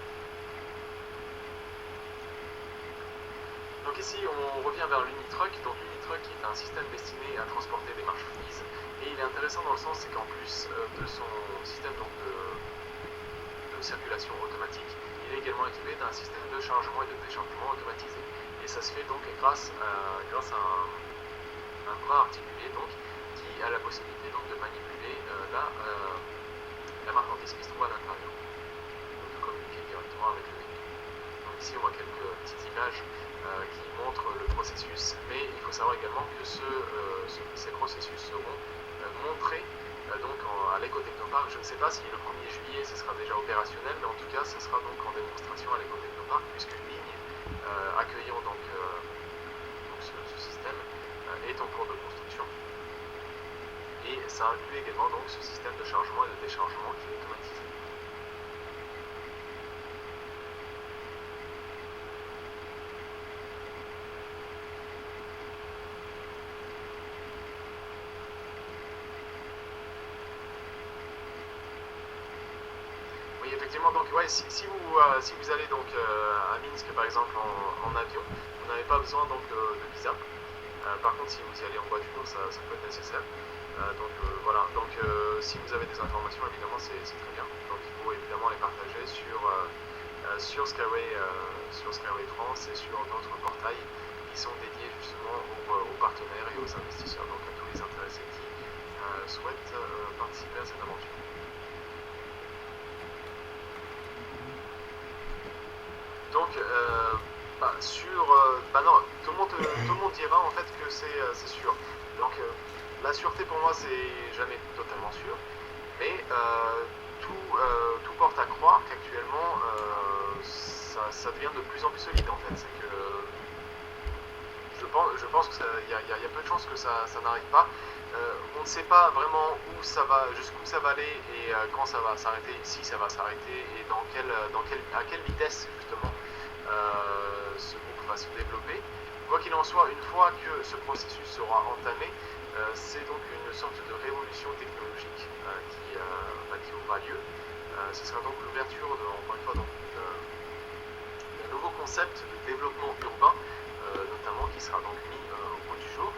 Donc ici on revient vers l'Unitruck. Donc l'Unitruck est un système destiné à transporter des marchandises. Et il est intéressant dans le sens c'est qu'en plus de son système donc, de circulation automatique, il est également équipé d'un système de chargement et de déchargement automatisé. Et ça se fait donc grâce à un bras articulé donc, qui a la possibilité donc, de manipuler la marchandise qui se trouve à l'intérieur, donc de communiquer directement avec le véhicule. Donc ici on voit quelques petites images qui montrent le processus, mais il faut savoir également que ces processus seront montrés donc à l'éco-technopark. Je ne sais pas si le 1er juillet ce sera déjà opérationnel, mais en tout cas ce sera donc en démonstration à l'éco-technopark, puisqu'une ligne accueillant donc ce système est en cours de construction. Et ça inclut également donc ce système de chargement et de déchargement qui est automatisé. Oui, effectivement, donc ouais, si vous allez donc à Minsk par exemple en avion, vous n'avez pas besoin donc de visa. Par contre, si vous y allez en voiture, ça peut être nécessaire. Voilà, donc si vous avez des informations, évidemment, c'est très bien. Donc il faut évidemment les partager sur Skyway France et sur d'autres portails qui sont dédiés justement aux partenaires et aux investisseurs, donc à tous les intéressés qui souhaitent participer à cette aventure. Donc, non, tout le monde dira en fait que c'est sûr. Donc, la sûreté pour moi c'est jamais totalement sûr, mais tout porte à croire qu'actuellement ça devient de plus en plus solide en fait. C'est que je pense qu'il y a peu de chances que ça n'arrive pas. On ne sait pas vraiment jusqu'où ça va aller et quand ça va s'arrêter, si ça va s'arrêter et à quelle vitesse justement ce groupe va se développer. Quoi qu'il en soit, une fois que ce processus sera entamé, c'est donc une sorte de révolution technologique qui aura lieu. Ce sera donc l'ouverture encore une fois d'un nouveau concept de développement urbain, notamment qui sera donc mis au bout du jour.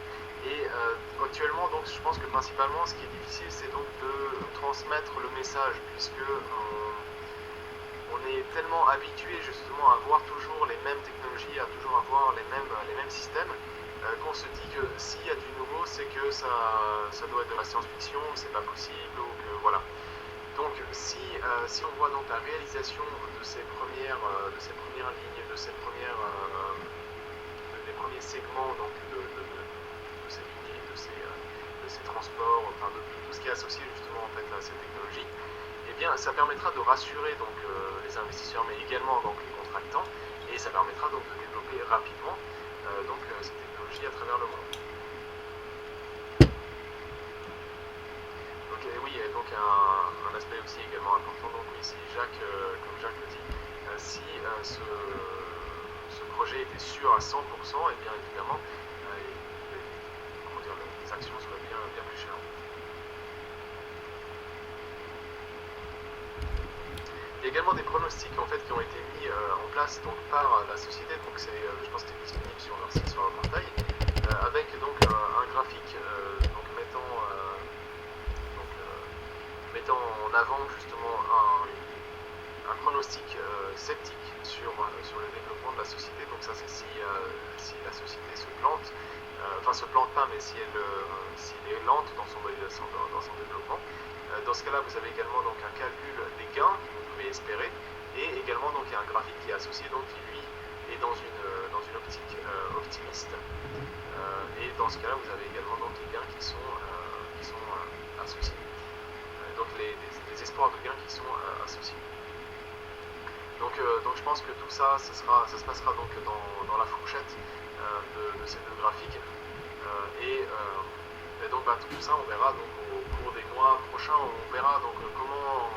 Et actuellement, donc, je pense que principalement, ce qui est difficile, c'est donc de transmettre le message, puisque on est tellement habitué justement à voir toujours les mêmes technologies, à toujours avoir les mêmes systèmes, qu'on se dit que s'il y a du nouveau, c'est que ça doit être de la science-fiction, c'est pas possible, ou que voilà. Donc si on voit donc la réalisation de ces premières lignes, des premiers segments donc de ces lignes, de ces transports, enfin de tout ce qui est associé justement en fait à ces technologies, eh bien ça permettra de rassurer donc les investisseurs, mais également donc les contractants, et ça permettra donc de développer rapidement donc ces technologies à travers le monde. Donc oui, donc un aspect aussi également important, donc oui, si comme Jacques le dit, si ce projet était sûr à 100%, et bien évidemment, les actions seraient bien plus chères. Il y a également des pronostics en fait qui ont été mis en place donc par la société, donc je pense que c'est disponible sur leur site, sur leur portail, avec donc un graphique donc mettant en avant justement un pronostic sceptique sur le développement de la société. Donc ça c'est si la société se plante, enfin se plante pas, mais si elle est lente dans son développement. Dans ce cas-là, vous avez également donc un calcul des gains que vous pouvez espérer, et également donc il y a un graphique qui est associé, donc qui lui est dans une optique optimiste. Et dans ce cas-là, vous avez également donc les gains qui sont associés. Donc les espoirs de gains qui sont associés. Donc je pense que tout ça, ça se passera donc dans la fourchette de ces deux graphiques. Et donc tout ça, on verra donc au cours des mois prochains, on verra donc comment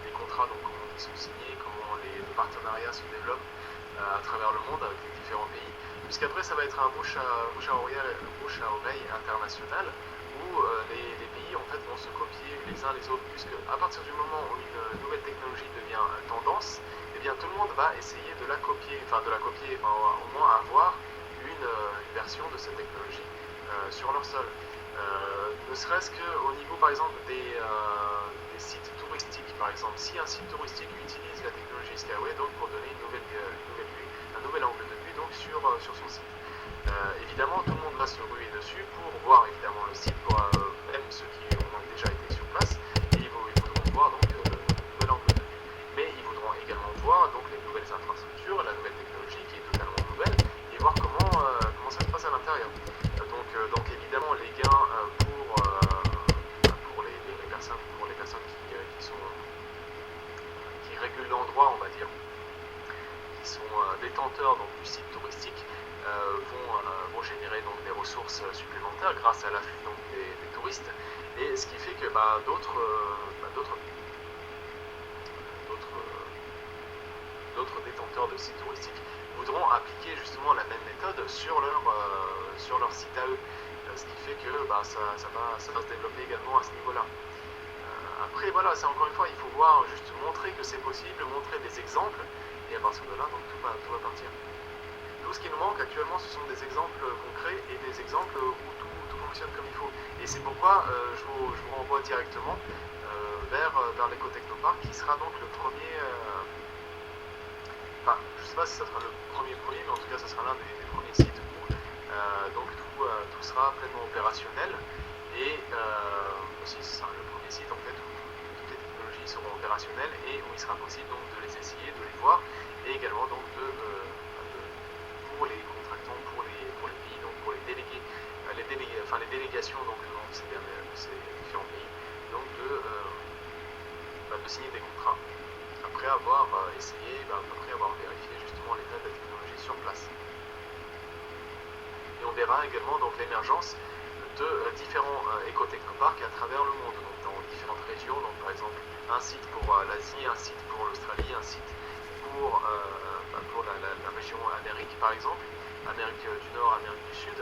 les contrats donc, comment ils sont signés, comment les partenariats se développent à travers le monde avec les différents pays. Puisqu'après, ça va être un bouche à oreille international où les pays en fait vont se copier les uns les autres, puisque à partir du moment où une nouvelle technologie devient tendance, eh bien tout le monde va essayer de la copier, au moins avoir une version de cette technologie sur leur sol. Ne serait-ce qu'au niveau par exemple des sites touristiques, par exemple, si un site touristique utilise la technologie Skyway donc pour donner une nouvelle vue, un nouvel angle de vue donc sur son site. Évidemment, tout le monde va se ruer dessus pour voir évidemment le site, pour même ceux qui ont déjà été sur place, et ils voudront voir donc le nouvel angle de vue. Mais ils voudront également voir donc les nouvelles infrastructures, la nouvelle technologie qui est totalement nouvelle, et voir comment ça se passe à l'intérieur. Donc évidemment, les gains pour les personnes qui régulent l'endroit, on va dire, qui sont détenteurs donc, du site touristique, vont générer donc des ressources supplémentaires grâce à l'afflux donc des touristes, et ce qui fait que d'autres détenteurs de sites touristiques voudront appliquer justement la même méthode sur leur site à eux, ce qui fait que ça va se développer également à ce niveau-là. Après voilà, c'est encore une fois, il faut voir, juste montrer que c'est possible, montrer des exemples, et à partir de là donc tout va partir. Tout ce qui nous manque actuellement, ce sont des exemples concrets et des exemples où tout fonctionne comme il faut. Et c'est pourquoi je vous renvoie directement vers l'Ecotechnopark, qui sera donc le premier. Je ne sais pas si ça sera le premier, mais en tout cas, ça sera l'un des premiers sites où donc tout sera pleinement opérationnel. Et aussi, ce sera le premier site en fait où toutes les technologies seront opérationnelles et où il sera possible donc de les essayer, de les voir, et également donc pour les contractants, pour les pays, donc pour les délégués, les délégations donc dans ces différents pays, donc de signer des contrats après avoir essayé, après avoir vérifié justement l'état de la technologie sur place. Et on verra également donc l'émergence de différents écotechnoparks à travers le monde, donc dans différentes régions, donc par exemple un site pour l'Asie, un site pour l'Australie, un site pour la région Amérique par exemple, Amérique du Nord, Amérique du Sud,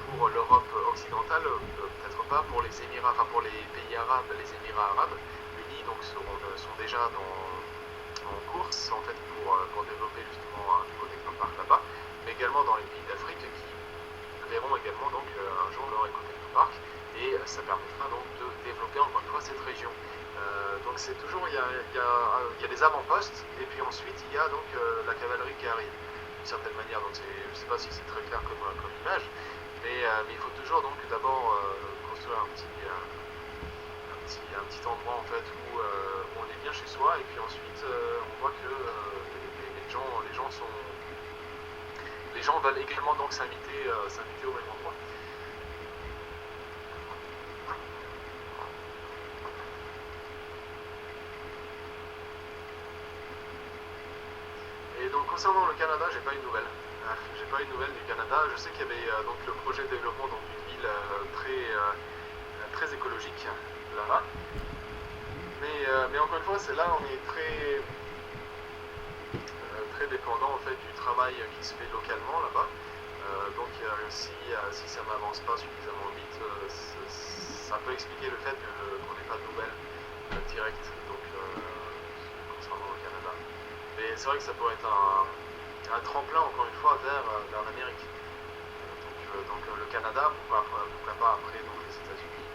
pour l'Europe occidentale, peut-être pas, pour les Émirats, pour les pays arabes, les Émirats arabes unis donc sont déjà en course en fait pour développer justement un écotechnopark là-bas, mais également dans les pays d'Afrique qui verront également donc un jour leur écotechnopark, et ça permettra donc de développer encore une fois cette région. Donc c'est toujours, il y a des avant-postes, et puis ensuite il y a donc la cavalerie qui arrive d'une certaine manière. Donc je ne sais pas si c'est très clair comme image, mais il faut toujours donc d'abord construire un petit endroit en fait où on est bien chez soi, et puis ensuite on voit que les gens veulent également donc s'inviter au même endroit. Et donc concernant le Canada, j'ai pas eu de nouvelles. J'ai pas eu de nouvelles du Canada. Je sais qu'il y avait donc le projet de développement d'une ville très écologique, là-bas. Mais encore une fois, c'est là on est très dépendant en fait du travail qui se fait localement là-bas. Donc si ça n'avance pas suffisamment vite, ça peut expliquer le fait qu'on n'ait pas de nouvelles directes concernant le Canada. Mais c'est vrai que ça pourrait être un tremplin encore une fois vers l'Amérique. Donc le Canada, pourquoi pas après donc les États-Unis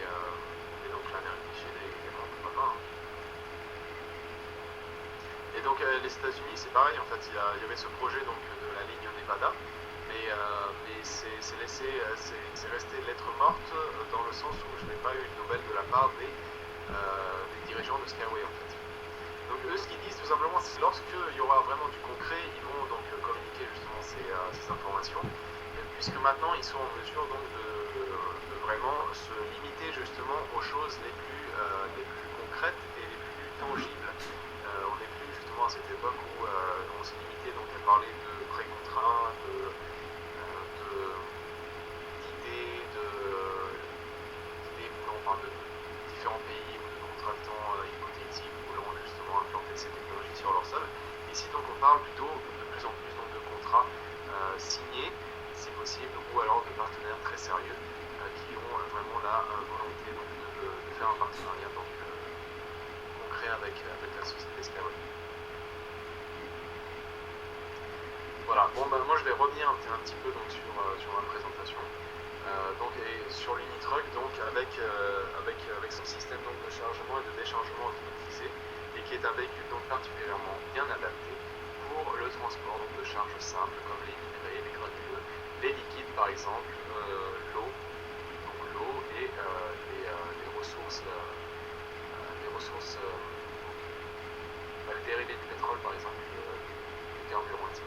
et donc l'Amérique du Sud également, pourquoi pas. Hein. Et donc les États-Unis, c'est pareil en fait, il y avait ce projet donc de la ligne Nevada, mais c'est resté lettre morte dans le sens où je n'ai pas eu de nouvelles de la part des dirigeants de Skyway en fait. Donc eux, ce qu'ils disent tout simplement, c'est que lorsqu'il y aura vraiment du concret, ils vont donc communiquer justement ces informations, puisque maintenant ils sont en mesure donc de vraiment se limiter justement aux choses les plus concrètes et les plus tangibles. On n'est plus justement à cette époque où on s'est limité donc à parler de pré-contrats, d'idées, de différents pays ou de contractants hypothétiques voulant justement implanter ces technologies sur leur sol. Ici donc on parle plutôt de plus en plus donc, de contrats signés si possible, ou alors de partenaires très sérieux qui ont vraiment la volonté donc, de faire un partenariat donc, concret avec la société Skyway. Voilà, bon ben moi je vais revenir un petit peu donc, sur ma présentation. Et sur l'Unitruck donc avec son système donc, de chargement et de déchargement automatisé, et qui est un véhicule donc particulièrement bien adapté pour le transport donc, de charges simples comme les minerais, les granuleux, les liquides par exemple, l'eau et les ressources, les dérivés du pétrole par exemple, du carburant, etc.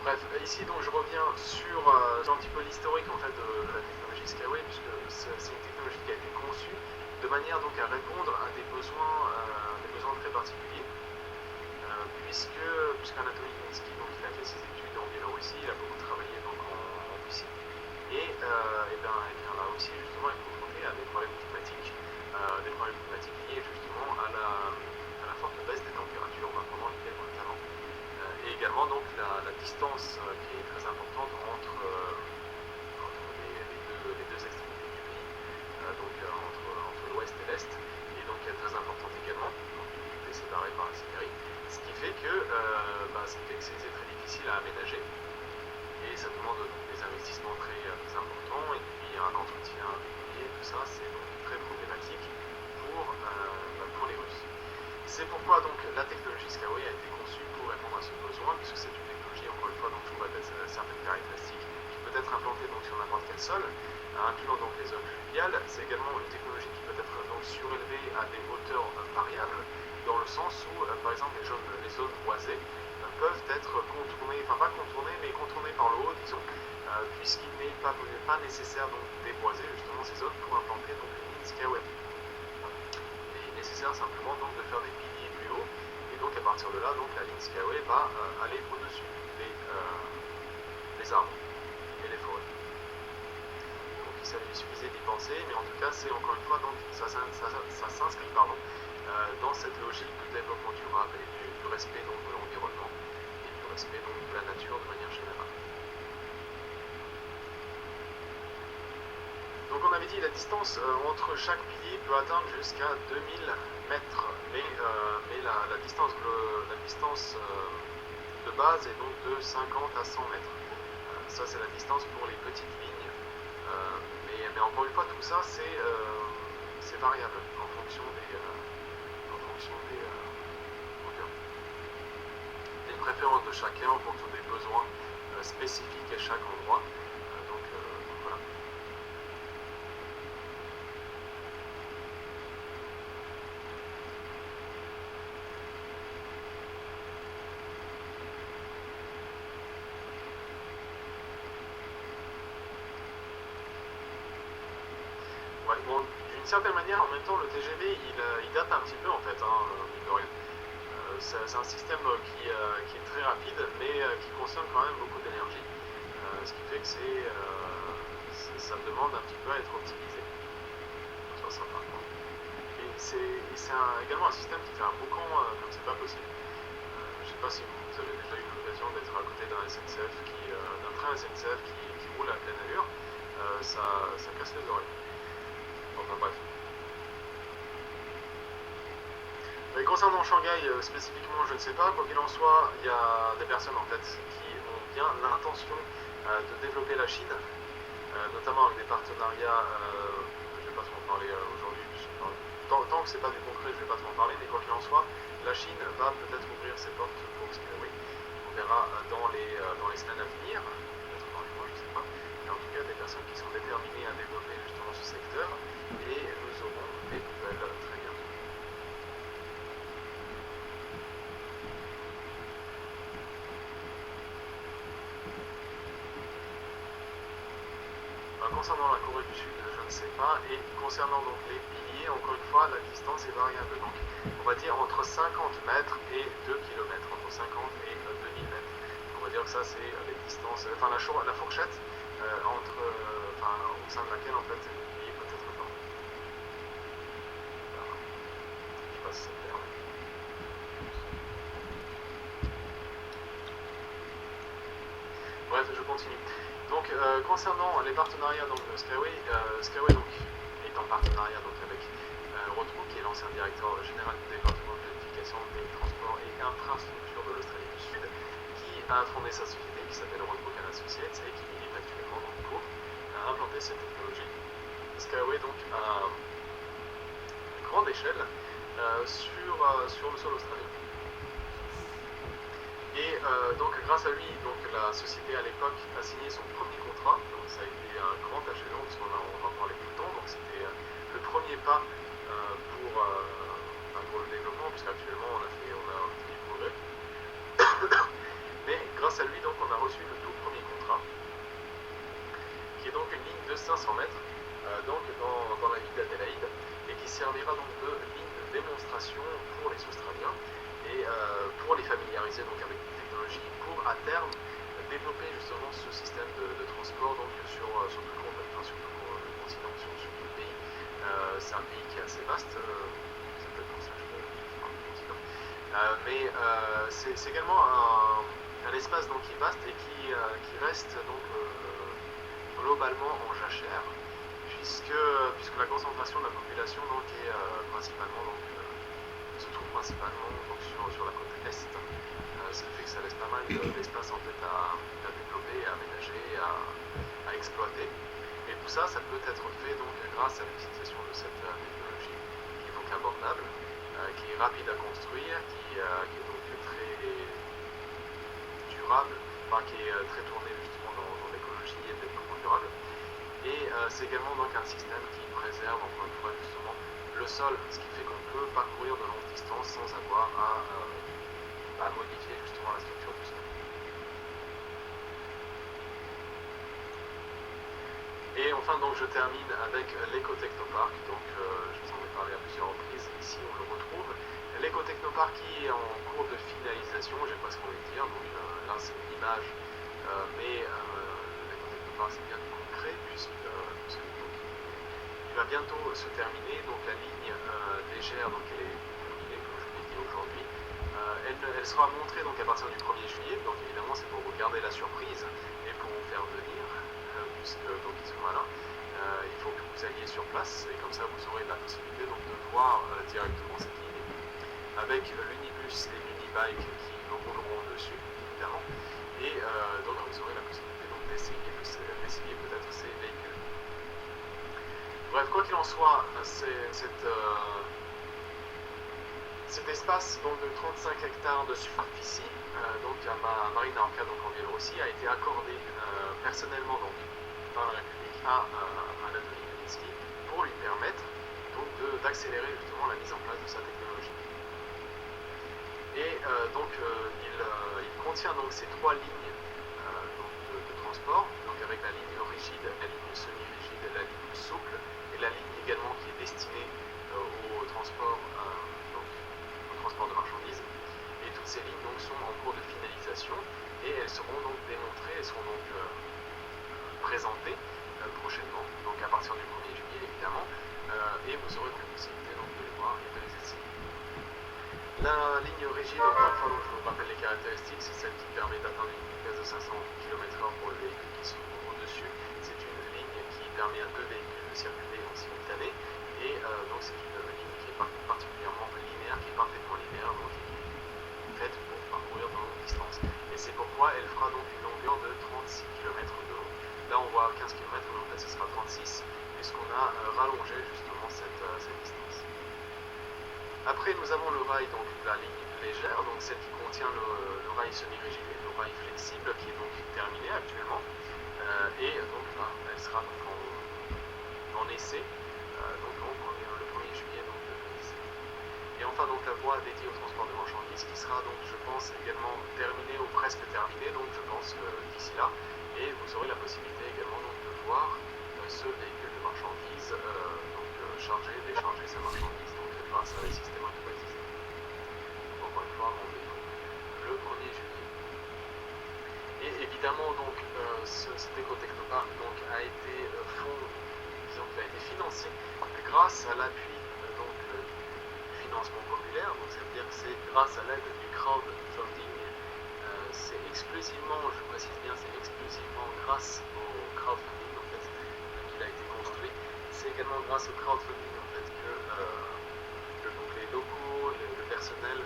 Bref, ici donc je reviens sur un petit peu l'historique en fait de la technologie Skyway, puisque c'est une technologie qui a été conçue de manière donc à répondre à des besoins très particuliers, puisqu'Anatoly Linsky donc il a fait ses études en Biélorussie, il a beaucoup travaillé donc en Russie, et bien là aussi justement il est confronté à des problèmes climatiques liés justement à la forte baisse des températures pendant l'hiver notamment. Et également donc la distance qui est très importante entre les deux extrémités du pays, entre l'ouest et l'est, et donc elle est très importante également, donc il est séparé par la Sibérie, ce qui fait que c'est très difficile à aménager, et ça demande donc des investissements très importants, et puis un entretien régulier, tout ça c'est donc très problématique pour les Russes. C'est pourquoi donc la technologie Skyway a été conçue pour répondre à ce besoin, puisque c'est une technologie, encore une fois, donc je répète certaines caractéristiques, qui peut être implantée donc sur n'importe quel sol, incluant donc les zones fluviales. C'est également une technologie qui peut être donc surélevée à des hauteurs variables, dans le sens où, par exemple, les zones boisées peuvent être contournées, enfin pas contournées, mais contournées par le haut, disons, puisqu'il n'est pas nécessaire donc déboiser justement ces zones pour implanter donc une ligne Skyway. Nécessaire simplement donc de faire des piliers plus hauts, et donc à partir de là donc la ligne Skyway va aller au-dessus des arbres et des forêts. Donc il suffisait d'y penser, mais en tout cas c'est encore une fois donc ça s'inscrit dans cette logique de développement durable et du respect donc de l'environnement et du respect donc de la nature de manière générale. Donc on avait dit la distance entre chaque pilier peut atteindre jusqu'à 2000 mètres, mais la distance de base est donc de 50 à 100 mètres. Ça c'est la distance pour les petites lignes, mais encore une fois tout ça c'est variable en fonction des préférences de chacun, en fonction des besoins spécifiques à chaque endroit. Donc voilà. Bon, d'une certaine manière, en même temps, le TGV, il date un petit peu, en fait, mine de rien. C'est un système qui est très rapide, mais qui consomme quand même beaucoup d'énergie. Ce qui fait que c'est ça demande un petit peu à être optimisé sur certains points. Et c'est également un système qui fait un boucan comme c'est pas possible. Je ne sais pas si vous avez déjà eu l'occasion d'être à côté d'un d'un train SNCF qui roule à pleine allure. Ça casse les oreilles. Enfin bref. Mais concernant Shanghai spécifiquement, je ne sais pas. Quoi qu'il en soit, il y a des personnes en fait qui ont bien l'intention de développer la Chine, notamment avec des partenariats. Je ne vais pas trop en parler aujourd'hui. Tant que c'est pas du concret, je ne vais pas trop en parler. Mais quoi qu'il en soit, la Chine va peut-être ouvrir ses portes pour Skyway. On verra dans les semaines à venir, peut-être dans les mois, je ne sais pas. Mais en tout cas, des personnes qui sont déterminées à développer justement ce secteur. Et nous aurons des nouvelles très bientôt. Concernant la Corée du Sud, je ne sais pas. Et concernant donc les piliers, encore une fois, la distance est variable. Donc, on va dire entre 50 mètres et 2 km, entre 50 et 2000 mètres. On va dire que ça, c'est les distances, enfin la fourchette au sein de laquelle en fait le pilier peut être porté. Voilà. Je ne sais pas si c'est clair. Bref, je continue. Donc, concernant les partenariats donc, de Skyway, Skyway donc, est en partenariat donc, avec Rotrou, qui est l'ancien directeur général du département de planification des transports et infrastructures de l'Australie du Sud, qui a fondé sa société qui s'appelle Rotrou Associates et qui est actuellement en cours à implanter cette technologie. Skyway donc à grande échelle sur le sol australien. Et donc grâce à lui, donc, la société à l'époque a signé son premier contrat, donc ça a été un grand échelon, parce qu'on en parlait tout le temps, donc c'était le premier pas pour le développement, puisqu'actuellement on a fait du progrès. Mais grâce à lui, donc, on a reçu le tout premier contrat, qui est donc une ligne de 500 mètres donc dans la ville d'Adélaïde, et qui servira donc de ligne de démonstration pour les Australiens, et pour les familiariser donc avec les technologies, pour à terme développer justement ce système de transport donc sur tout le monde, enfin sur tout le continent, sur tout le pays. C'est un pays qui est assez vaste, c'est peut-être pour ça que je parle du continent. Mais c'est également un espace donc, qui est vaste et qui reste donc globalement en jachère, puisque la concentration de la population donc, est principalement donc, se trouve principalement donc, sur la côte est. Ce qui fait que ça laisse pas mal d'espace en fait, à développer, à aménager, à exploiter. Et tout ça, ça peut être fait donc, grâce à l'utilisation de cette technologie qui est donc abordable, qui est rapide à construire, qui est donc très durable, enfin, qui est très tournée justement dans l'écologie et le développement durable. Et c'est également donc un système qui préserve encore une fois justement le sol, ce qui fait qu'on peut parcourir de longues distances sans avoir à modifier justement la structure du sol. Et enfin donc je termine avec l'éco-technopark, donc je vous en ai parlé à plusieurs reprises, ici on le retrouve. L'éco-technopark qui est en cours de finalisation, j'ai presque envie de dire, donc là c'est une image, mais l'éco-technopark c'est bien du concret puisque il va bientôt se terminer, donc la ligne légère, donc elle est terminée, comme je vous l'ai dit aujourd'hui. Elle sera montrée donc à partir du 1er juillet, donc évidemment c'est pour vous garder la surprise et pour vous faire venir, puisque donc ils seront là. Il faut que vous alliez sur place et comme ça vous aurez la possibilité donc, de voir directement cette ligne, avec l'unibus et l'unibike qui rouleront dessus, évidemment, et donc vous aurez la possibilité d'essayer peut-être ces véhicules. Bref, quoi qu'il en soit, cet espace donc, de 35 hectares de superficie, donc à Marina Orca, donc en Biélorussie, a été accordé personnellement donc, par la République à Anatoly Belinsky pour lui permettre d'accélérer justement la mise en place de sa technologie. Et il contient donc ces trois lignes de transport, donc avec la ligne rigide, la ligne semi-rigide, la ligne souple, et la ligne également qui est destinée au transport de marchandises. Et toutes ces lignes donc, sont en cours de finalisation et elles seront donc démontrées, elles seront donc présentées prochainement La ligne rigide, encore une fois, donc, je vous rappelle les caractéristiques, c'est celle qui permet d'atteindre une vitesse de 500 km/h pour les véhicules qui sont au-dessus. C'est une ligne qui permet à deux véhicules de circuler en simultané. Et donc c'est une ligne qui est particulièrement linéaire, qui est parfaitement linéaire, donc qui est faite pour parcourir de longues distances. Et c'est pourquoi elle fera donc une longueur de 36 km de long. Là on voit 15 km, mais en fait ce sera 36, puisqu'on a rallongé justement cette distance. Après nous avons le rail, donc la ligne légère, donc celle qui contient le rail semi-rigide et le rail flexible, qui est donc terminé actuellement. Et donc là, elle sera donc en essai, donc le 1er juillet donc, 2017. Et enfin donc la voie dédiée au transport de marchandises qui sera donc je pense également terminée ou presque terminée, donc je pense d'ici là, et vous aurez la possibilité également donc, de voir ce véhicule de marchandises charger, décharger sa marchandise donc grâce à des systèmes automatisés. Donc, encore une fois, rendez-vous le 1er juillet. Et évidemment donc cet écotechnoparc donc a été disons qu'il a été financé grâce à l'appui du financement populaire, donc c'est-à-dire que c'est grâce à l'aide du crowdfunding, c'est exclusivement, je précise bien, c'est exclusivement grâce au crowdfunding en fait qu'il a été construit. C'est également grâce au crowdfunding en fait que donc les locaux, le personnel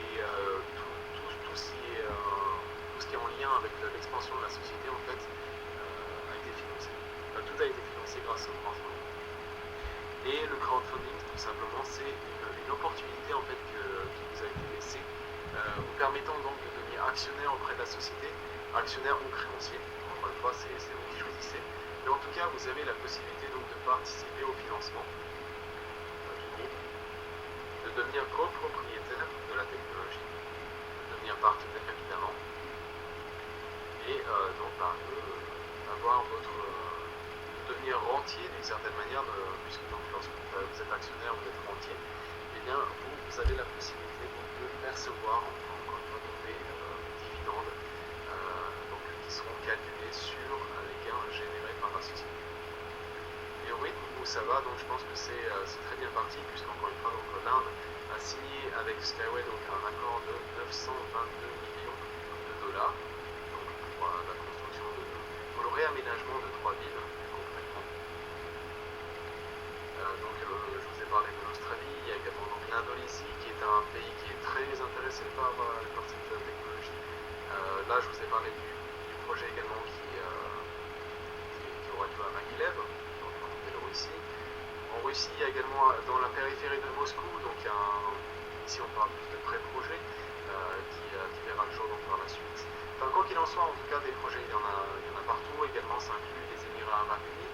et tout ce qui est en lien avec l'expansion de la société en fait a été financé. Tout a été financé grâce au crowdfunding. Et le crowdfunding, tout simplement, c'est une opportunité en fait qui vous a été laissée, vous permettant donc de devenir actionnaire auprès de la société, actionnaire ou créancier. Encore une fois, c'est vous qui choisissez. Mais en tout cas, vous avez la possibilité donc de participer au financement du groupe, de devenir copropriétaire de la technologie, de devenir partenaire évidemment, et donc avoir devenir rentier d'une certaine manière, puisque donc, lorsque vous êtes actionnaire, vous êtes rentier, et bien vous avez la possibilité donc, de percevoir encore une fois des dividendes donc, qui seront calculés sur les gains générés par la société. Et au rythme où ça va, donc je pense que c'est très bien parti, puisqu'encore une fois l'Inde a signé avec Skyway donc, un accord de 922 millions de dollars donc, pour la construction pour le réaménagement de 3 villes. Donc je vous ai parlé de l'Australie, il y a également l'Indonésie qui est un pays qui est très intéressé par cette technologie. Là je vous ai parlé du projet également qui aura lieu à Maguilev, donc en Biélorussie. En Russie, il y a également dans la périphérie de Moscou, donc ici on parle plus de pré-projet qui verra le jour donc, par la suite. Enfin, quoi qu'il en soit, en tout cas des projets il y en a partout, également ça inclut les Émirats Arabes Unis,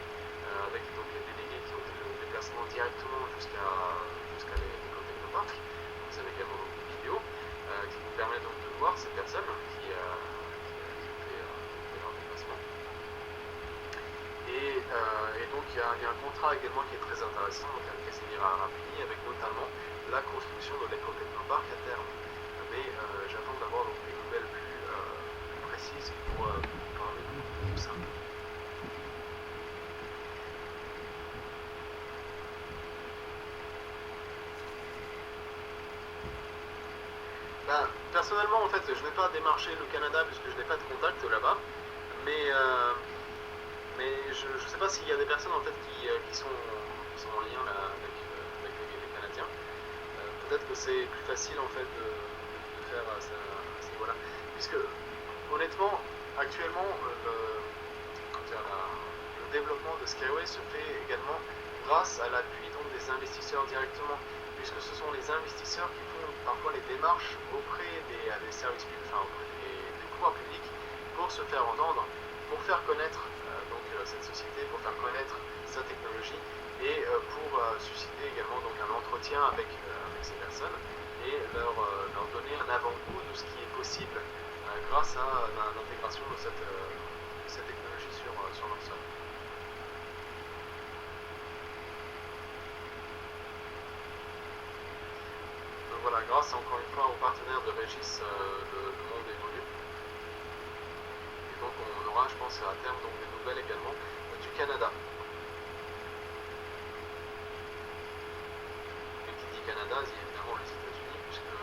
avec donc, les délégués qui ont fait le déplacement directement jusqu'à l'écotechnoparc. Vous avez également donc, des vidéos qui vous permettent donc, de voir ces personnes qui ont fait leur déplacement. Et donc il y a un contrat également qui est très intéressant donc, avec les Émirats Arabes Unis, avec notamment la construction de l'écotechnoparc à terme. Mais j'attends d'avoir donc, des nouvelles plus précises pour parler de tout ça. Personnellement, en fait, je n'ai pas démarché le Canada puisque je n'ai pas de contact là-bas, mais je ne sais pas s'il y a des personnes en fait qui sont en lien là, avec les Canadiens. Peut-être que c'est plus facile en fait de faire à ce niveau-là, puisque honnêtement, actuellement, le développement de Skyway se fait également grâce à l'appui des investisseurs directement, puisque ce sont les investisseurs qui font parfois les démarches auprès des services publics, enfin auprès des pouvoirs publics, pour se faire entendre, pour faire connaître cette société, pour faire connaître sa technologie, et pour susciter également donc, un entretien avec ces personnes, et leur donner un avant-goût de ce qui est possible grâce à l'intégration de cette technologie sur leur sol. Voilà, grâce encore une fois aux partenaires de Régis, le monde évolue. Et donc on aura, je pense, à terme donc, des nouvelles également du Canada. Et qui dit Canada, dit évidemment les États-Unis, puisque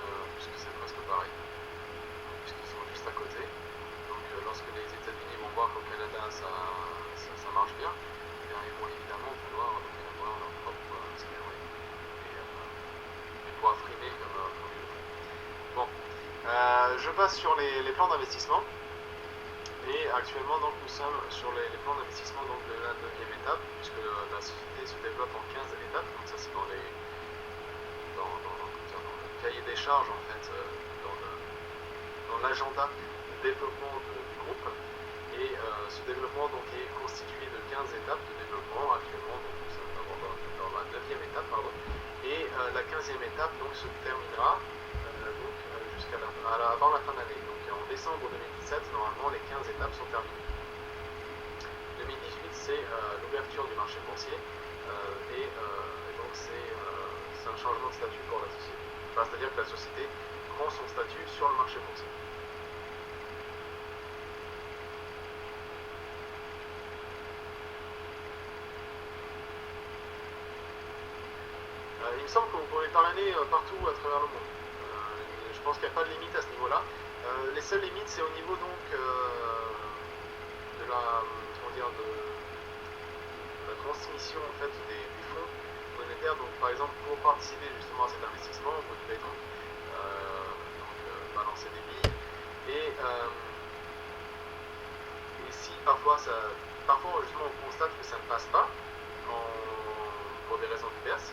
passe sur les plans d'investissement. Et actuellement, donc, nous sommes sur les plans d'investissement donc, de la 9e étape, puisque la société se développe en 15 étapes. Donc ça, c'est dans le cahier des charges, en fait, dans l'agenda de développement du groupe. Et ce développement donc, est constitué de 15 étapes de développement. Actuellement, donc, nous sommes dans la 9e étape. Pardon. Et la 15e étape donc, se terminera jusqu'à avant la fin de l'année. Donc en décembre 2017, normalement, les 15 étapes sont terminées. 2018, c'est l'ouverture du marché boursier. Et donc, c'est un changement de statut pour la société. Enfin, c'est-à-dire que la société prend son statut sur le marché boursier. Il me semble que vous pouvez parrainer partout à travers le monde. Je pense qu'il n'y a pas de limite à ce niveau-là. Les seules limites, c'est au niveau donc de la transmission en fait des fonds monétaires. Donc par exemple, pour participer justement à cet investissement, vous devez donc balancer des billes. Et si parfois justement on constate que ça ne passe pas pour des raisons diverses.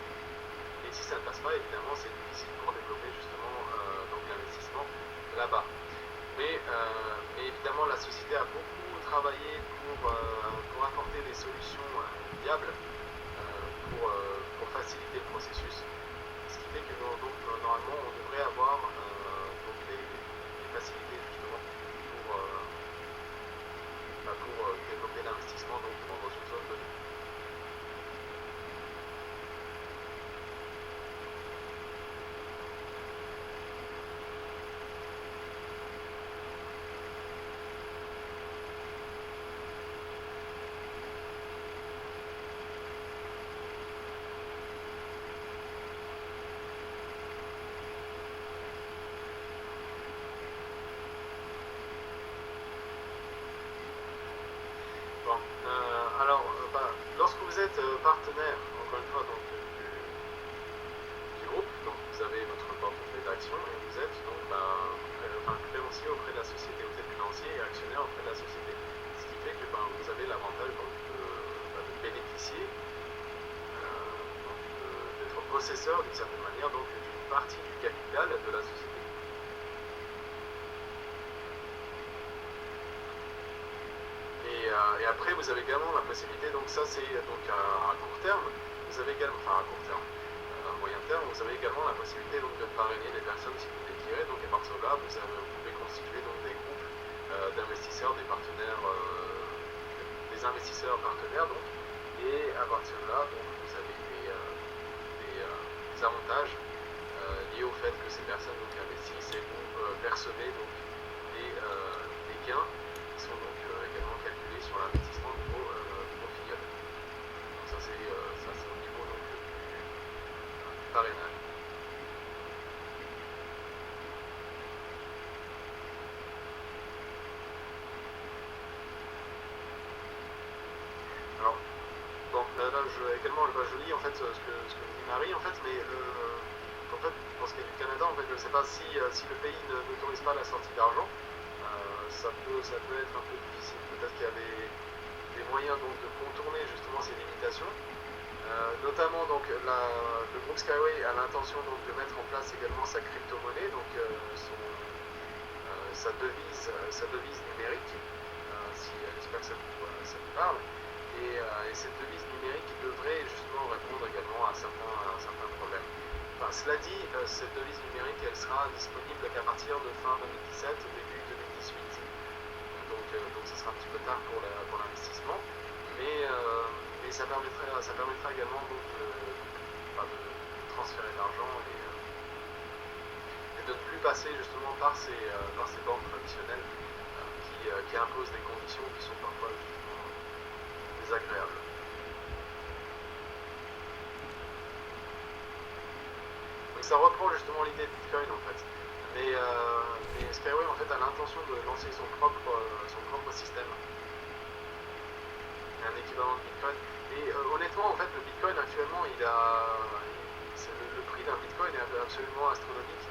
Et si ça ne passe pas, évidemment, c'est difficile pour développer justement donc l'investissement là-bas. Mais évidemment, la société a beaucoup travaillé pour apporter des solutions viables pour faciliter le processus. Ce qui fait que donc, normalement, on devrait avoir donc les facilités justement pour développer l'investissement dans une zone donnée. Lorsque vous êtes partenaire, encore une fois, donc, du groupe, donc vous avez votre portefeuille d'actions et vous êtes donc créancier auprès de la société, vous êtes créancier et actionnaire auprès de la société. Ce qui fait que vous avez l'avantage de bénéficier, d'être possesseur d'une certaine manière donc d'une partie du capital de la société. Et après, vous avez également la possibilité, donc ça c'est donc à court terme, vous avez également, à court terme, à moyen terme, vous avez également la possibilité donc de parrainer des personnes si vous le désirez. Donc à partir de là, vous pouvez constituer donc des groupes d'investisseurs, des partenaires, des investisseurs partenaires donc. Et à partir de là, donc vous avez des avantages liés au fait que ces personnes donc investissent et vous percevez donc des gains qui sont donc également calculés sur l'investissement de vos filiales. Donc ça c'est au niveau donc, du parrainage. Alors, donc là je lis en fait ce que dit Marie en fait, mais en fait, pour ce qui est du Canada, en fait, je ne sais pas si le pays n'autorise pas la sortie d'argent. Ça peut être un peu difficile. Peut-être qu'il y a des moyens donc, de contourner justement ces limitations. Notamment donc le groupe Skyway a l'intention donc de mettre en place également sa crypto-monnaie, donc sa devise numérique. J'espère que ça vous parle. Et cette devise numérique devrait justement répondre également à certains problèmes. Enfin, cela dit, cette devise numérique elle sera disponible qu'à partir de fin 2017, début 2018. Donc ce sera un petit peu tard pour l'investissement, mais ça permettra également donc, de transférer de l'argent et de ne plus passer justement par ces banques traditionnelles qui imposent des conditions qui sont parfois justement désagréables. Donc ça reprend justement l'idée de Bitcoin en fait. Mais Skyway en fait a l'intention de lancer son propre système, un équivalent de Bitcoin. Et honnêtement en fait le Bitcoin actuellement le prix d'un Bitcoin est absolument astronomique.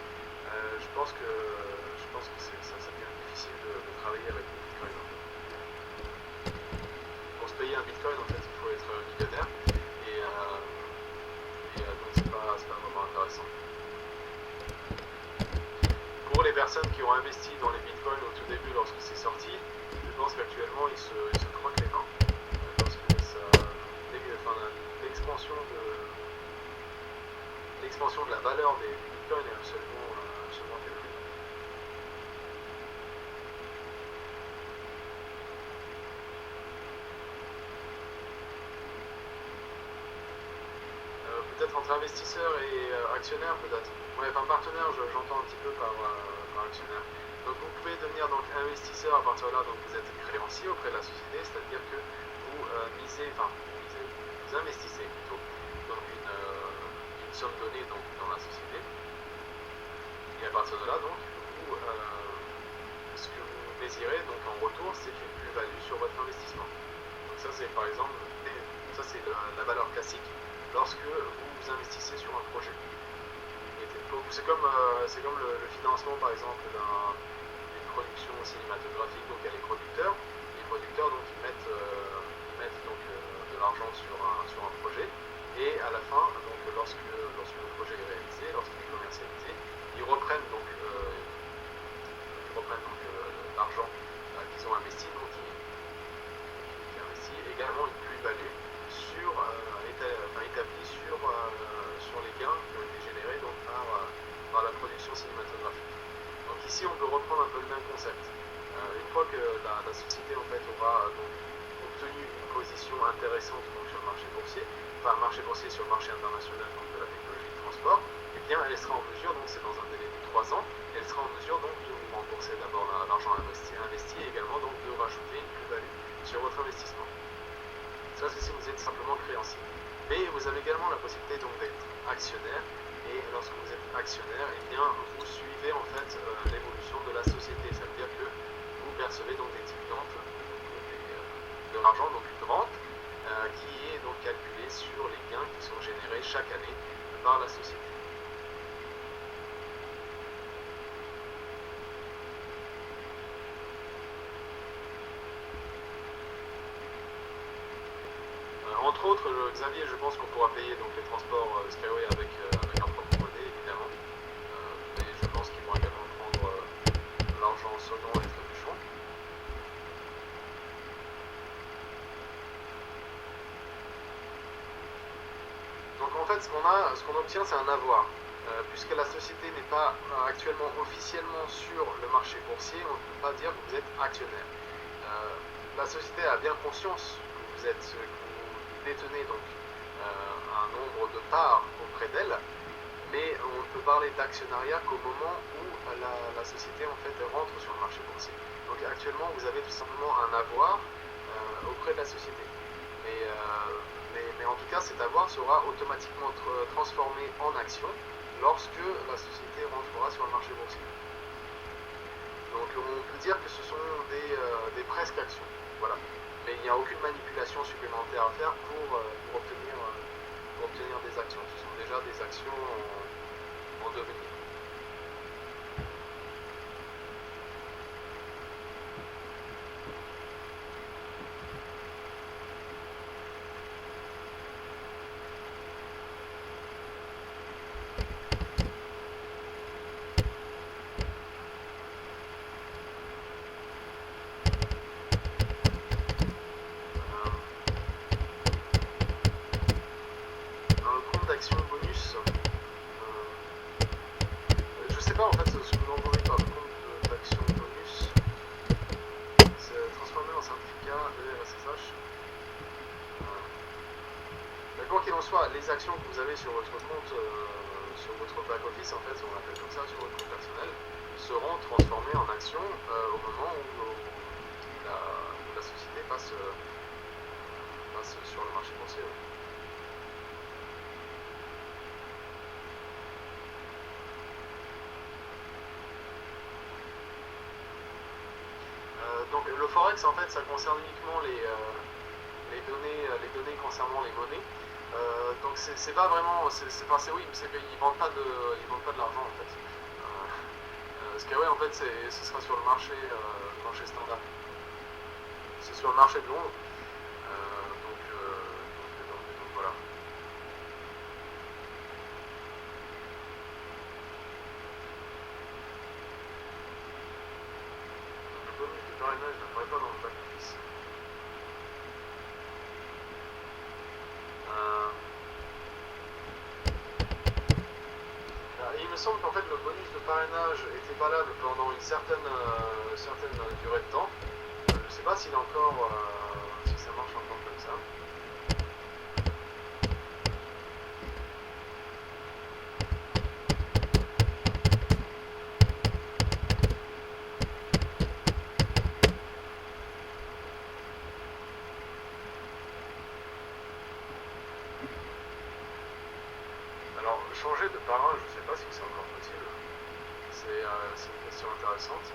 Je pense pense que ça devient difficile de travailler avec le Bitcoin. Pour se payer un Bitcoin, en fait, il faut être millionnaire. Donc c'est pas vraiment intéressant. Pour les personnes qui ont investi dans les bitcoins au tout début lorsque c'est sorti, je pense qu'actuellement ils se croquent les mains. Parce que l'expansion de la valeur des bitcoins est absolument terrible. Peut-être entre investisseur et actionnaire, peut-être. Ouais, enfin partenaire, j'entends un petit peu par actionnaire. Donc vous pouvez devenir donc investisseur à partir de là, donc vous êtes créancier auprès de la société, c'est-à-dire que vous vous investissez plutôt dans une somme donnée donc, dans la société. Et à partir de là, donc, ce que vous désirez donc en retour, c'est une plus-value sur votre investissement. Donc ça c'est par exemple, la valeur classique lorsque vous investissez sur un projet. C'est comme le financement par exemple d'une production cinématographique. Donc il y a les producteurs. Les producteurs donc ils mettent donc de l'argent sur un projet, et à la fin, donc lorsque le projet est réalisé, lorsqu'il est commercialisé, ils reprennent donc l'argent qu'ils ont investi, donc ils investissent également une plus-value établie sur les gains qui ont été générés donc, par la production cinématographique. Donc ici on peut reprendre un peu le même concept. Une fois que la société en fait aura donc obtenu une position intéressante donc, sur le marché boursier, enfin marché boursier sur le marché international donc, de la technologie de transport, eh bien elle sera en mesure, donc c'est dans un délai de 3 ans, elle sera en mesure donc de vous rembourser d'abord l'argent investi et également donc de rajouter une plus-value sur votre investissement. Ça c'est si vous êtes simplement créancier. Mais vous avez également la possibilité donc d'être actionnaire, et lorsque vous êtes actionnaire, eh bien vous suivez en fait l'évolution de la société. Ça veut dire que vous percevez donc des dividendes, de l'argent, donc une rente, qui est donc calculée sur les gains qui sont générés chaque année par la société. Entre autres, Xavier, je pense qu'on pourra payer donc les transports Skyway avec leur propre monnaie, évidemment. Mais je pense qu'ils vont également prendre l'argent sonnant et trébuchant. Donc en fait, ce qu'on obtient, c'est un avoir. Puisque la société n'est pas actuellement officiellement sur le marché boursier, on ne peut pas dire que vous êtes actionnaire. La société a bien conscience que vous détenez donc un nombre de parts auprès d'elle, mais on ne peut parler d'actionnariat qu'au moment où la société en fait rentre sur le marché boursier. Donc actuellement, vous avez tout simplement un avoir auprès de la société. Mais en tout cas, cet avoir sera automatiquement transformé en action lorsque la société rentrera sur le marché boursier. Donc on peut dire que ce sont des presque actions. Voilà. Mais il n'y a aucune manipulation supplémentaire à faire pour obtenir des actions. Ce sont déjà des actions en devenir. Action bonus, je sais pas en fait ce que vous entendez par le compte d'action bonus. C'est transformé en certificat de RSSH. Mais quoi qu'il en soit, les actions que vous avez sur votre compte, sur votre back-office, en fait, on l'appelle comme ça, sur votre compte personnel, seront transformées en actions au moment où la société passe sur le marché boursier. Donc le forex en fait ça concerne uniquement les données concernant les monnaies. Donc c'est pas vraiment, oui, c'est qu'ils vendent pas de l'argent en fait. Ce qu'il y a, ouais, en fait, ce sera sur le marché standard. C'est sur le marché de Londres. Donc voilà. Donc, le bonus de parrainage n'apparaît pas dans le back-office. Il me semble qu'en fait le bonus de parrainage était valable pendant une certaine durée de temps. Je ne sais pas s'il est encore, si ça marche encore comme ça. Alors, changer de parrain, je ne sais pas si c'est encore possible. C'est une question intéressante.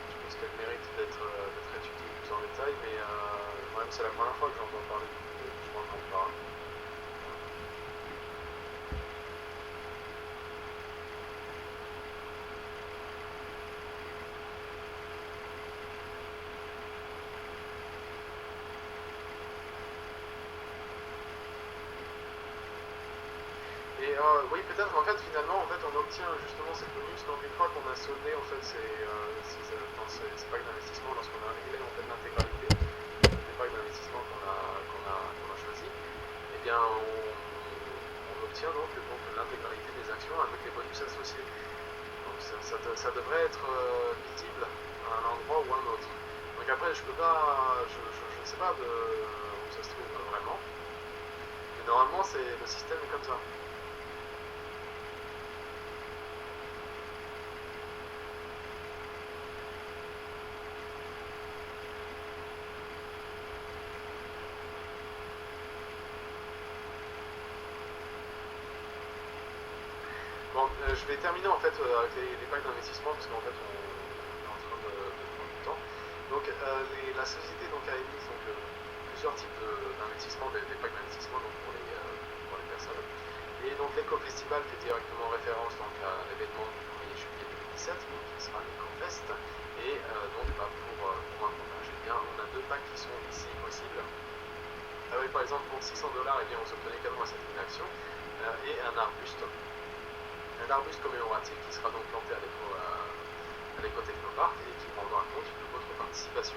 Je pense qu'elle mérite d'être étudiée plus en détail, mais moi-même, c'est la première fois que j'entends parler de changement de parrain. Et oui, peut-être, en fait, finalement, en fait, on obtient justement ces bonus. Donc, une fois qu'on a soldé, en fait, ces packs d'investissement, lorsqu'on a réglé, en fait, l'intégralité des packs d'investissement qu'on a choisi, eh bien, on obtient donc l'intégralité des actions avec les bonus associés. Donc, ça devrait être visible à un endroit ou à un autre. Donc, après, je ne sais pas où ça se trouve vraiment. Mais normalement, le système est comme ça. Bon, je vais terminer en fait avec les packs d'investissement parce qu'en fait on est en train de prendre du temps. Donc la société donc, a émis plusieurs types d'investissement, des packs d'investissement pour les personnes. Et donc l'Eco-Festival fait directement référence donc, à l'événement du 1er juillet 2017, donc, qui sera l'Eco-Fest. Et donc pour un comptage, eh bien, on a deux packs qui sont ici possibles. Avec par exemple pour 600$, eh bien, vous obtenez 87 000 actions et un arbuste. Un arbuste commémoratif qui sera donc planté à l'éco-technopark et qui prendra compte de votre participation.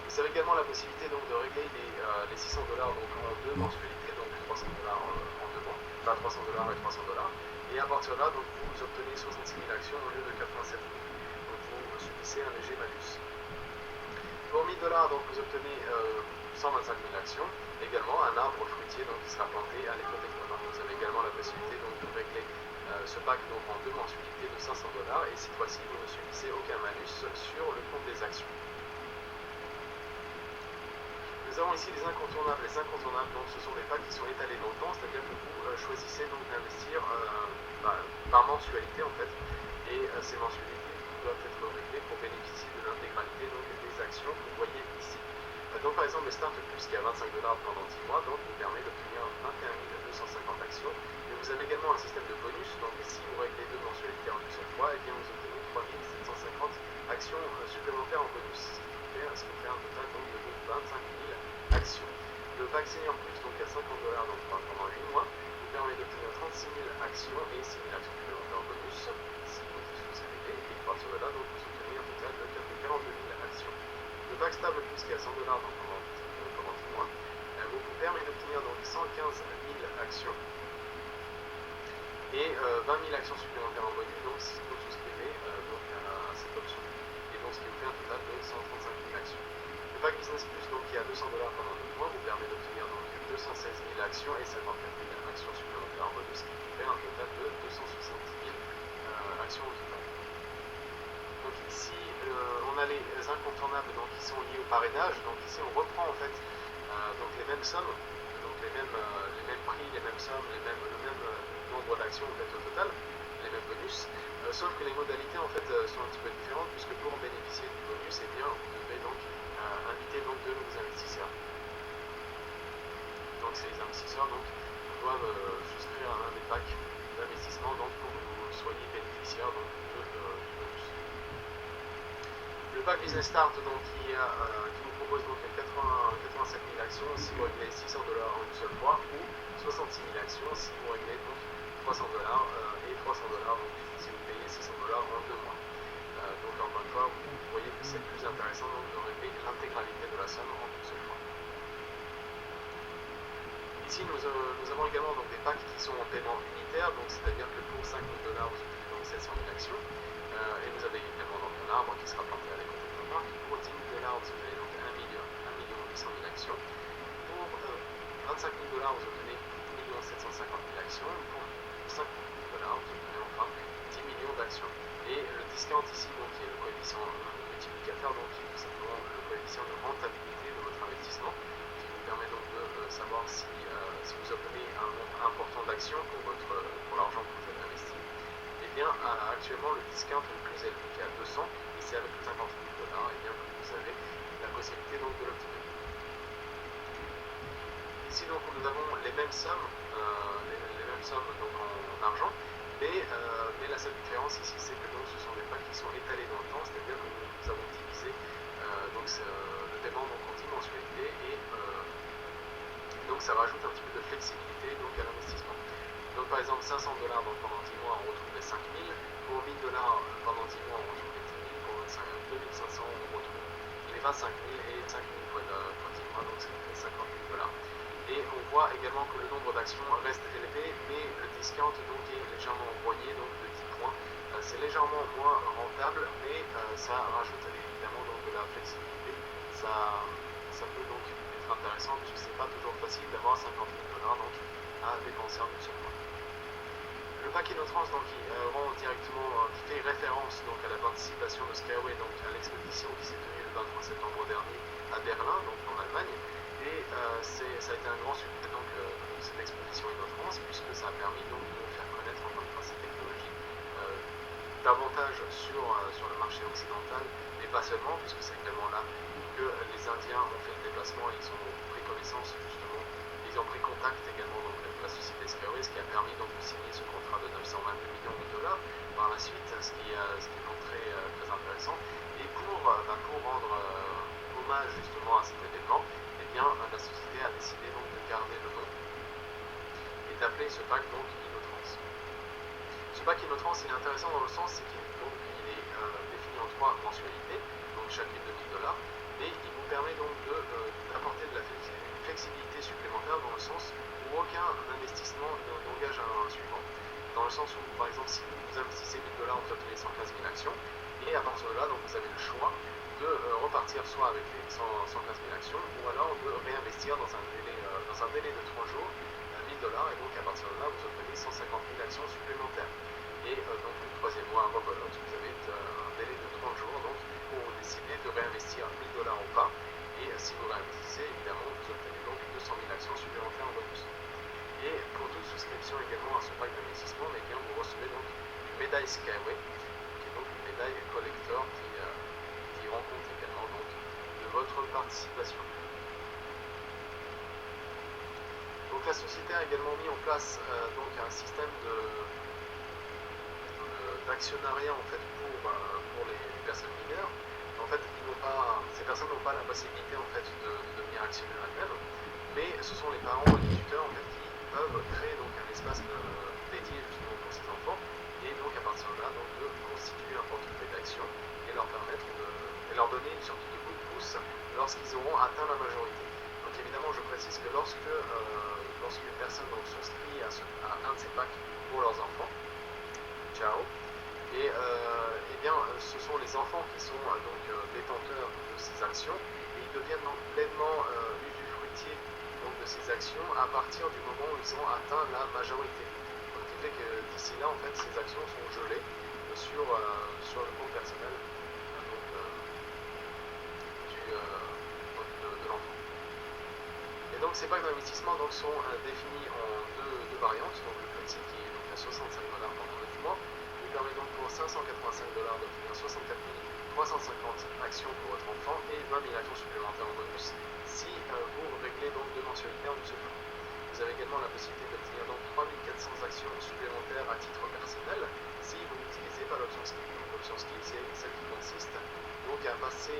Vous avez également la possibilité donc de régler les 600$ donc en deux mensualités, donc 300$ en 2 mois, enfin 300$ et 300$. Et à partir de là, donc, vous obtenez 66 000 actions au lieu de 87 000. Donc vous subissez un léger malus. Pour 1000$, donc vous obtenez 125 000 actions. Également un arbre fruitier donc, qui sera planté à l'éco-technopark. Vous avez également la possibilité donc, de régler ce pack donc en deux mensualités de 500$ et cette fois-ci vous ne subissez aucun malus sur le compte des actions. Nous avons ici les incontournables. Les incontournables, donc, ce sont des packs qui sont étalés dans le temps, c'est-à-dire que vous choisissez donc d'investir par mensualité en fait, et ces mensualités doivent être réglées pour bénéficier de l'intégralité des actions que vous voyez ici. Donc par exemple le Start Plus qui a 25$ pendant 10 mois donc vous permet d'obtenir 21 250 actions. Et vous avez également un système de bonus, donc si vous réglez deux mensualités en une seule fois, et bien vous obtenez 3750 actions supplémentaires en bonus, ce qui fait un total donc, de 25 000 actions. Le pack Senior Plus donc à 50$ donc, pendant 8 mois vous permet d'obtenir 36 000 actions et 6 000 actions supplémentaires en bonus si vous êtes réglé, et à partir de là donc, vous obtenez un total de 42 000 actions. Le pack Stable Plus qui est à 100$ pendant 10 mois vous permet d'obtenir donc 115 000 actions et 20 000 actions supplémentaires en bonus donc si vous souscrivez donc, à cette option. Et donc ce qui vous fait un total de 135 000 actions. Le pack Business Plus donc, qui est à 200$ pendant 12 mois vous permet d'obtenir donc 216 000 actions et 54 000 actions supplémentaires en bonus, ce qui vous fait un total de 270 000 actions au total. Donc ici, on a les incontournables donc, qui sont liés au parrainage. Donc ici, on reprend en fait donc les mêmes sommes, donc les mêmes prix, les mêmes sommes, le même nombre d'actions en fait, au total, les mêmes bonus. Sauf que les modalités en fait sont un petit peu différentes puisque pour bénéficier du bonus, eh bien, vous devez donc inviter donc de nouveaux investisseurs. Donc ces investisseurs donc, doivent souscrire à un des packs d'investissement donc, pour que vous soyez bénéficiaire donc, du bonus. Business Start donc, qui vous propose donc 87 000 actions si vous réglez $600 en une seule fois, ou 66 000 actions si vous réglez donc $300 et $300 donc si vous payez $600 en 2 mois. Donc encore une fois, vous voyez que c'est plus intéressant donc, de régler l'intégralité de la somme en une seule fois. Ici, nous avons également donc, des packs qui sont en paiement unitaire, donc c'est-à-dire que pour $5 000 vous obtenez donc 700 000 actions, et vous avez également donc, un arbre qui sera planté à l'écoute de votre parc. Pour $10 000 vous obtenez donc 1 800 000 actions. Pour $25 000 vous obtenez 1 750 000 actions. Pour $5 000 vous obtenez enfin 10 millions d'actions. Et le discount ici, donc, qui est le coefficient multiplicateur, donc qui est tout simplement le coefficient de rentabilité de votre investissement, qui vous permet donc de savoir si vous obtenez un nombre important d'actions pour l'argent que vous avez investi. Et bien, actuellement, le discount le plus élevé qui est à 200, et c'est avec 50 000 $, et bien que vous avez la possibilité donc de l'obtenir. Ici donc nous avons les mêmes sommes, donc en argent, mais la seule différence ici c'est que donc ce sont des packs qui sont étalés dans le temps, c'est-à-dire que nous avons divisé le paiement donc en 10 mensualités, et donc ça rajoute un petit peu de flexibilité donc à l'investissement. Donc par exemple $500 donc pendant 10 mois on retrouve les 5 000, pour $1 000 pendant 10 mois on retrouve les 10 000, pour 2 500 on retrouve les 25 000, et 5 000 fois 10 mois donc ça fait $50 000. Et on voit également que le nombre d'actions reste élevé, mais le discount donc est légèrement envoyé, donc de 10 points. C'est légèrement moins rentable, mais ça rajoute évidemment donc de la flexibilité. Ça peut donc être intéressant, puisque c'est pas toujours facile d'avoir $50 000 donc à dépenser en une seule fois. Le pack InnoTrans donc qui qui fait référence donc à la participation de Skyway donc à l'expédition qui s'est tenue le 23 septembre dernier à Berlin, donc en Allemagne. Et ça a été un grand succès donc cette exposition InnoTrans, puisque ça a permis donc de faire connaître encore une fois ces technologies davantage sur le marché occidental, mais pas seulement, puisque c'est également là que les Indiens ont fait le déplacement et ils ont pris connaissance justement, ils ont pris contact également donc, avec la société Skyway, ce qui a permis donc de signer ce contrat de 922 millions de dollars par la suite, ce qui est donc très intéressant. Et pour rendre hommage justement à cet événement, eh bien, la société a décidé donc de garder le nom et d'appeler ce pack donc InnoTrans. Ce pack InnoTrans il est intéressant dans le sens c'est qu'il est défini en 3 mensualités, donc chacune de $1 000, mais il vous permet donc d'apporter de la flexibilité supplémentaire dans le sens où aucun investissement n'engage un suivant. Dans le sens où, par exemple, si vous investissez $1 000, vous obtenez 115 000 actions, et à partir de là, donc, vous avez le choix de repartir soit avec les 115 000 actions, ou alors de réinvestir dans un délai de 3 jours $1 000, et donc à partir de là, vous obtenez 150 000 actions supplémentaires. Et donc le troisième mois, rebelote, vous avez un délai de 30 jours donc, pour décider de réinvestir $1 000 ou pas. Et si vous réinvestissez, évidemment, vous obtenez donc 200 000 actions supplémentaires en bonus. Et pour toute souscription également à ce pack d'investissement, eh bien, vous recevez donc une médaille Skyway, qui est donc une médaille collector qui rend compte également donc, de votre participation. Donc la société a également mis en place donc un système d'actionnariat en fait pour les personnes mineures. En fait, ces personnes n'ont pas la possibilité en fait de devenir actionnaires elles-mêmes, mais ce sont les parents et les tuteurs en fait qui peuvent créer donc un espace dédié justement pour ces enfants, et donc à partir de là donc de constituer un portefeuille d'actions et leur permettre et leur donner une sorte de coup de pouce lorsqu'ils auront atteint la majorité. Donc évidemment, je précise que lorsqu'une personne souscrit à un de ces packs pour leurs enfants, et bien, ce sont les enfants qui sont donc détenteurs de ces actions, et ils deviennent donc pleinement usufruitiers donc, de ces actions à partir du moment où ils ont atteint la majorité. Donc, ce qui fait que d'ici là, en fait, ces actions sont gelées sur le compte personnel de l'enfant. Et donc ces packs d'investissement sont définis en deux variantes. Donc le petit qui est donc à $65 pendant 9 mois, qui permet donc pour $585 d'obtenir 64 350 actions pour votre enfant et 20 000 actions supplémentaires en bonus si vous réglez donc 2 mensualités en une seule fois. Vous avez également la possibilité d'obtenir donc 3400 actions supplémentaires à titre personnel si vous n'utilisez pas l'option ski. Donc l'option ski, c'est celle qui consiste donc à passer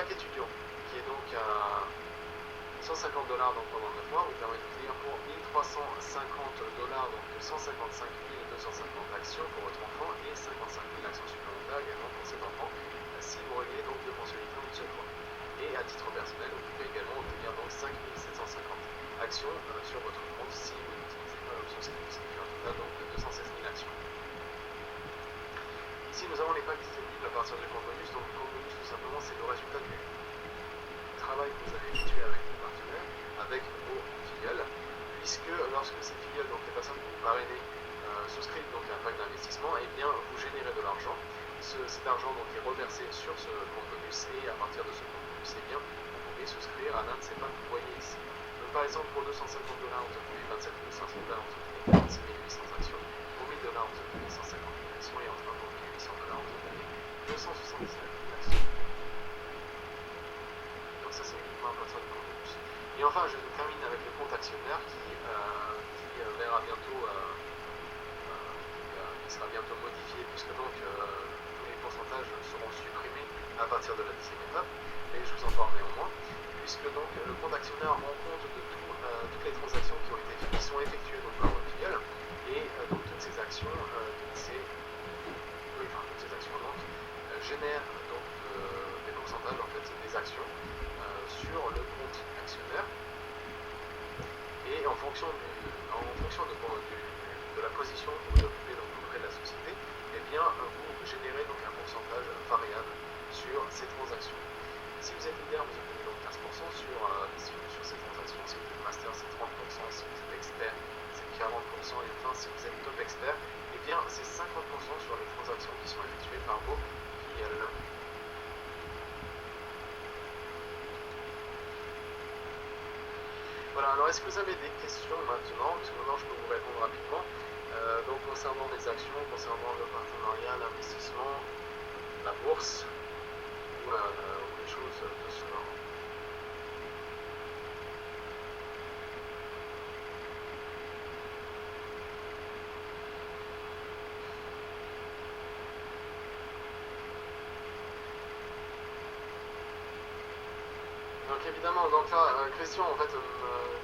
pack étudiant, qui est donc à $150 donc pendant 9 mois, vous permet d'obtenir pour $1,350, donc 155 250 actions pour votre enfant et 55 000 actions supplémentaires également pour cet enfant, si vous réglez donc deux mensualités en une seule fois. Et à titre personnel, vous pouvez également obtenir donc 5 750 actions sur votre compte si vous n'utilisez pas l'option Script, ce qui fait un total donc de 216 000 actions. Ici, nous avons les packs disponibles à partir du compte bonus. Donc, le compte bonus, tout simplement, c'est le résultat du travail que vous avez effectué avec vos partenaires, avec vos filiales, puisque lorsque ces filiales, donc les personnes que vous parrainez, souscrivent donc à un pack d'investissement, et bien vous générez de l'argent. Cet argent donc est reversé sur ce compte bonus, et à partir de ce compte bonus, et bien vous pouvez souscrire à l'un de ces packs que vous voyez ici. Donc, par exemple, pour $250, vous obtenez 27 500 $, vous obtenez 46 800 actions. Pour $1000, vous obtenez 150 000 actions, et enfin pour $1800, vous obtenez 279 000 actions. Donc ça, c'est uniquement à partir du compte bonus. Et enfin, je termine avec le compte actionnaire qui verra bientôt, qui sera bientôt modifié, puisque donc tous les pourcentages seront supprimés à partir de la 10e étape, et je vous en parle néanmoins, puisque donc le compte actionnaire rend compte de toutes les transactions qui sont effectuées donc, par votre filiale, et donc toutes ces actions, donc, génèrent donc des pourcentages en fait des actions sur le compte actionnaire, et en fonction de la position que vous occupez donc auprès de la société, eh bien vous générez donc un pourcentage variable sur ces transactions. Si vous êtes leader, vous obtenez donc 15% sur ces transactions. Si vous êtes master, c'est 30%. Si vous êtes expert, c'est 40%. Et enfin, si vous êtes top expert, eh bien c'est 50% sur les transactions qui sont effectuées par vos filiales. Voilà, alors est-ce que vous avez des questions maintenant? Parce que maintenant je peux vous répondre rapidement. Donc concernant les actions, concernant le partenariat, l'investissement, la bourse, ou des choses de ce genre. Donc évidemment, donc là, Christian en fait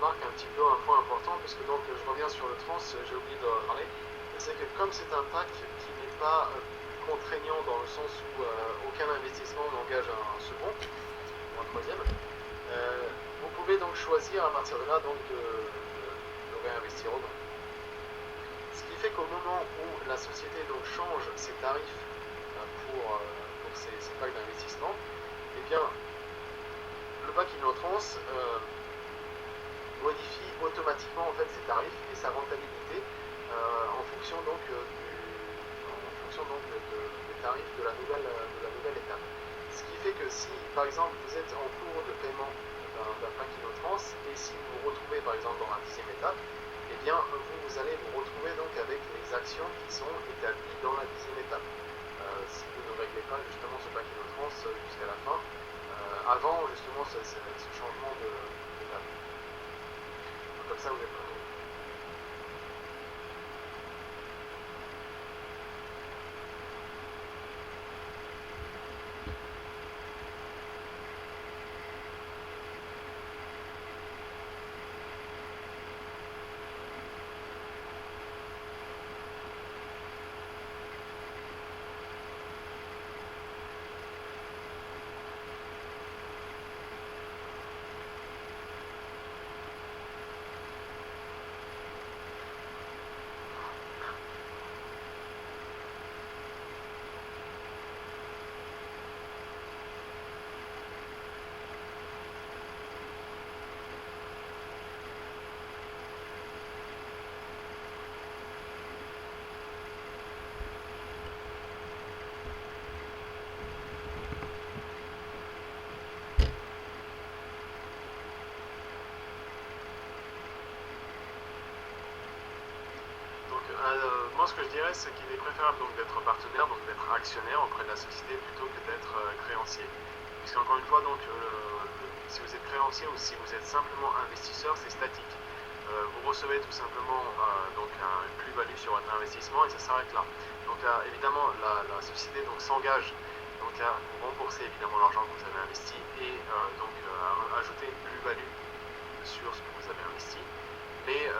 marque un petit peu un point important, puisque donc je reviens sur le trans, j'ai oublié de parler, c'est que comme c'est un pack qui n'est pas contraignant dans le sens où aucun investissement n'engage un second ou un troisième, vous pouvez donc choisir à partir de là donc de réinvestir au banc. Ce qui fait qu'au moment où la société donc change ses tarifs pour ces packs d'investissement, eh bien le pack InnoTrans modifie automatiquement en fait ses tarifs et sa rentabilité en fonction donc des tarifs de la nouvelle étape. Ce qui fait que si par exemple vous êtes en cours de paiement d'un pack InnoTrans, et si vous vous retrouvez par exemple dans la 10e étape, eh bien vous allez vous retrouver donc avec les actions qui sont établies dans la 10e étape. Si vous ne réglez pas justement ce pack InnoTrans jusqu'à la fin, avant justement ce changement d'étape. Comme ça vous êtes prêt. Moi, ce que je dirais, c'est qu'il est préférable donc d'être partenaire, donc d'être actionnaire auprès de la société plutôt que d'être créancier. Puisqu'encore une fois, donc, si vous êtes créancier ou si vous êtes simplement investisseur, c'est statique. Vous recevez tout simplement donc une plus-value sur votre investissement et ça s'arrête là. Donc là, évidemment, la société donc s'engage donc cas vous remboursez évidemment l'argent que vous avez investi et donc ajouter une plus-value sur ce que vous avez investi. Mais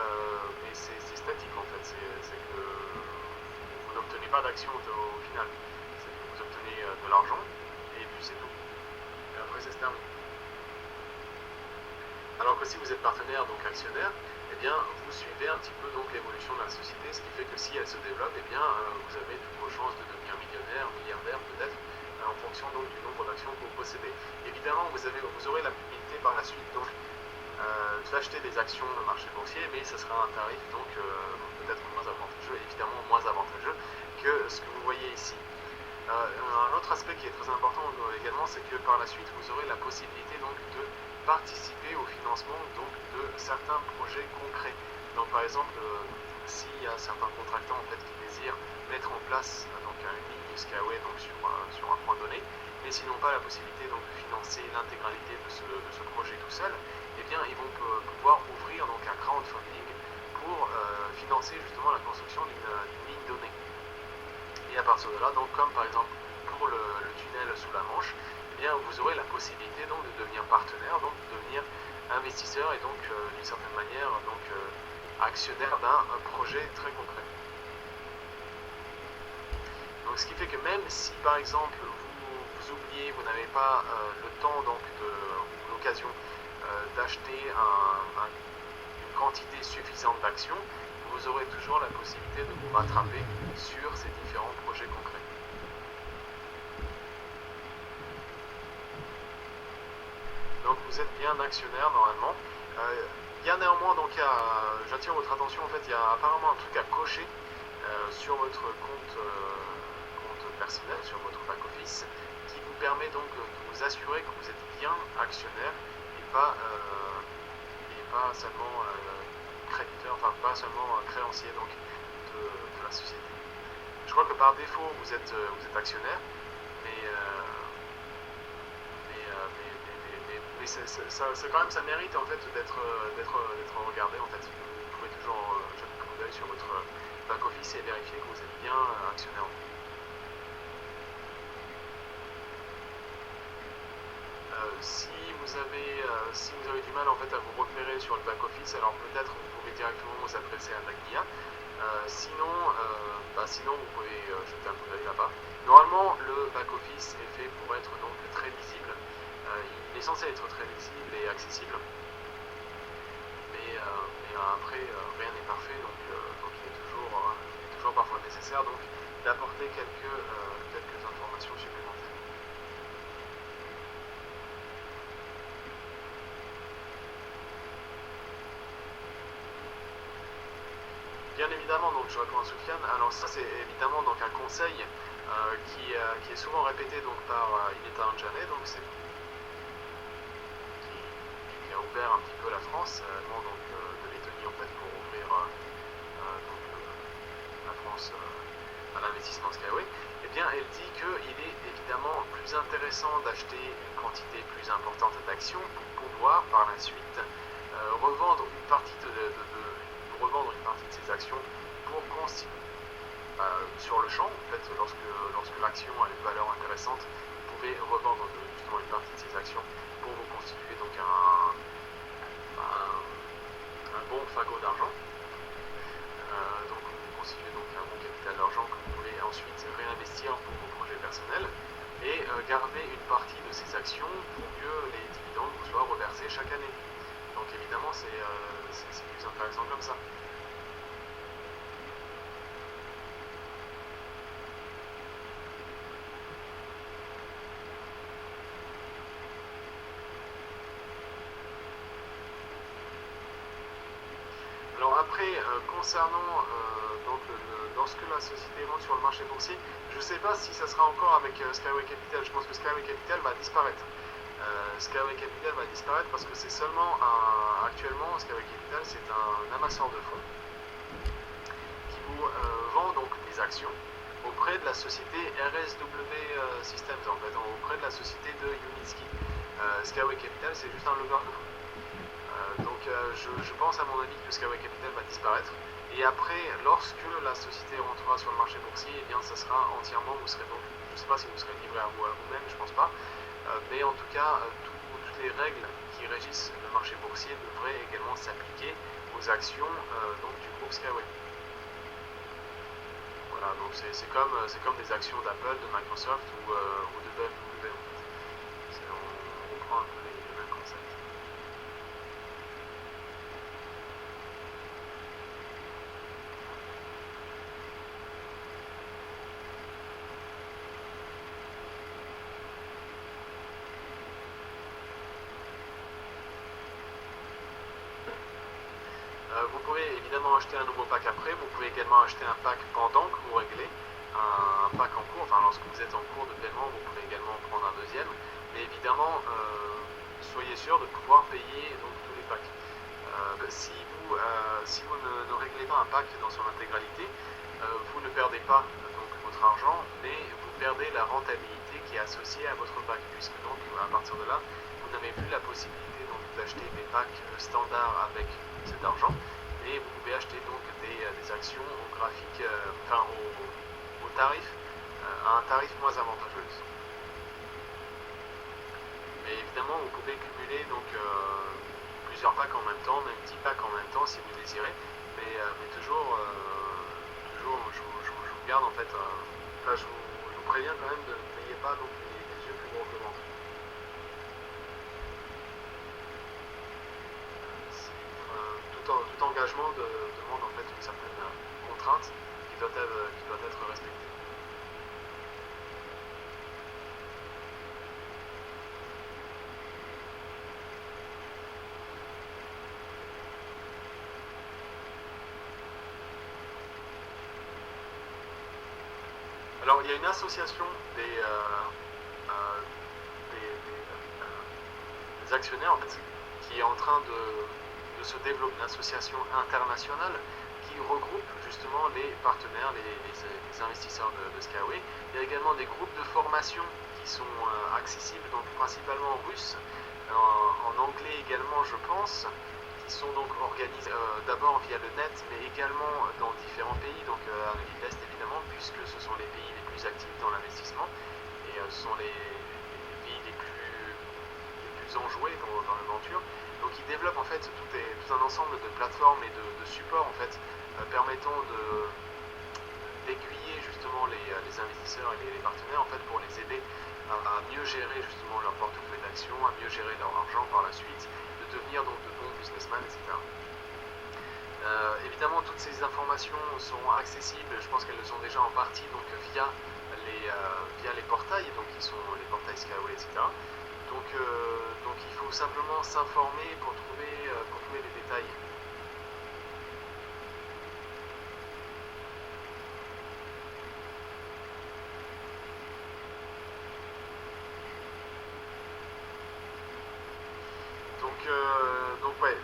c'est statique en fait, c'est que vous n'obtenez pas d'action au final. C'est que vous obtenez de l'argent et puis c'est tout. Et après ça se termine. Alors que si vous êtes partenaire, donc actionnaire, eh bien vous suivez un petit peu donc l'évolution de la société, ce qui fait que si elle se développe, eh bien vous avez toutes vos chances de devenir millionnaire, milliardaire peut-être, en fonction donc du nombre d'actions que vous possédez. Évidemment, vous aurez la possibilité par la suite donc d'acheter des actions dans le marché boursier, mais ce sera un tarif donc peut-être moins avantageux, évidemment moins avantageux que ce que vous voyez ici. Un autre aspect qui est très important également, c'est que par la suite, vous aurez la possibilité donc de participer au financement donc de certains projets concrets. Donc par exemple, s'il y a certains contractants en fait qui désirent mettre en place donc une ligne Skyway donc sur un point donné, mais s'ils n'ont pas la possibilité donc de financer l'intégralité de ce projet tout seul, eh bien ils vont pouvoir ouvrir donc un crowdfunding pour financer justement la construction d'une ligne donnée. Et à partir de là, donc comme par exemple pour le tunnel sous la Manche, eh bien vous aurez la possibilité donc de devenir partenaire, donc de devenir investisseur et donc d'une certaine manière donc actionnaire d'un projet très concret. Donc ce qui fait que même si par exemple vous oubliez, vous n'avez pas le temps donc ou l'occasion d'acheter une quantité suffisante d'actions, vous aurez toujours la possibilité de vous rattraper sur ces différents projets concrets. Donc vous êtes bien actionnaire normalement. Il y a néanmoins, donc j'attire votre attention, en fait il y a apparemment un truc à cocher sur votre compte personnel, sur votre back-office, qui vous permet donc de vous assurer que vous êtes bien actionnaire et pas seulement créditeur, enfin pas seulement créancier donc de la société. Je crois que par défaut vous êtes actionnaire, mais c'est quand même, ça mérite en fait d'être regardé en fait. Vous pouvez toujours jeter un coup d'œil sur votre back office et vérifier que vous êtes bien actionnaire. Si vous avez du mal en fait à vous repérer sur le back office, alors peut-être vous pouvez directement vous adresser à Nagnia. Sinon vous pouvez jeter un coup d'œil là-bas. Normalement le back office est fait pour être donc très visible. Il est censé être très visible et accessible, mais après rien n'est parfait, donc il est toujours parfois nécessaire donc d'apporter quelques informations supplémentaires. Bien évidemment, donc je réponds à Soufiane. Alors ça c'est évidemment donc un conseil qui est souvent répété donc par Ineta Anjane, donc c'est qui a ouvert un petit peu la France, donc de Lettonie en fait pour ouvrir la France à l'investissement Skyway. Eh bien, elle dit qu'il est évidemment plus intéressant d'acheter une quantité plus importante d'actions pour pouvoir par la suite revendre une partie de ces actions pour constituer sur le champ. En fait, lorsque l'action a une valeur intéressante, vous pouvez revendre justement une partie de ces actions pour vous constituer donc un bon fagot d'argent. Donc vous constituez donc un bon capital d'argent que vous pouvez ensuite réinvestir pour vos projets personnels et garder une partie de ces actions pour que les dividendes vous soient reversés chaque année. Donc évidemment c'est plus intéressant comme ça. Alors après, concernant lorsque la société rentre sur le marché boursier, je ne sais pas si ça sera encore avec Skyway Capital. Je pense que Skyway Capital va disparaître. Skyway Capital va disparaître parce que c'est seulement actuellement, Skyway Capital c'est un amasseur de fonds qui vous vend donc des actions auprès de la société RSW Systems, en fait, auprès de la société de Unitsky. Skyway Capital c'est juste un leveur de fonds. Donc je pense à mon avis que Skyway Capital va disparaître. Et après, lorsque la société rentrera sur le marché boursier, eh bien ça sera entièrement, vous serez donc ne sais pas si vous serez livré à vous-même, je ne pense pas. Mais en tout cas, toutes les règles qui régissent le marché boursier devraient également s'appliquer aux actions donc du groupe Skyway. Voilà, donc c'est comme des actions d'Apple, de Microsoft ou de BMW en fait. On reprend un peu les mêmes concepts. Vous pouvez évidemment acheter un nouveau pack après, vous pouvez également acheter un pack pendant que vous réglez, un pack en cours, enfin lorsque vous êtes en cours de paiement, vous pouvez également prendre un deuxième, mais évidemment, soyez sûr de pouvoir payer donc, tous les packs. Si vous ne réglez pas un pack dans son intégralité, vous ne perdez pas donc, votre argent, mais vous perdez la rentabilité qui est associée à votre pack, puisque donc à partir de là, vous n'avez plus la possibilité donc d'acheter des packs standards avec cet argent, et vous pouvez acheter donc des actions au graphique, au tarif, à un tarif moins avantageux. Mais évidemment, vous pouvez cumuler donc plusieurs packs en même temps, même 10 packs en même temps si vous désirez, mais toujours, je vous garde en fait, je vous préviens quand même de n'ayez pas donc les yeux plus gros que le ventre. Tout engagement demande en fait une certaine contrainte qui doit être respectée. Alors il y a une association des actionnaires en fait, qui est en train de se développer, une association internationale qui regroupe justement les partenaires, les investisseurs de Skyway. Il y a également des groupes de formation qui sont accessibles, donc principalement en russe, en anglais également je pense, qui sont donc organisés d'abord via le net, mais également dans différents pays, donc Amérique de l'Est évidemment, puisque ce sont les pays les plus actifs dans l'investissement, et ce sont les pays les plus enjoués dans l'aventure. Donc ils développent en fait tout un ensemble de plateformes et de supports en fait, permettant d'aiguiller justement les investisseurs et les partenaires en fait, pour les aider à mieux gérer justement leur portefeuille d'actions, à mieux gérer leur argent par la suite, de devenir donc de bons businessmen, etc. Évidemment, toutes ces informations sont accessibles, je pense qu'elles le sont déjà en partie donc via les portails, donc qui sont les portails Skyway, etc. Donc il faut simplement s'informer pour trouver les détails.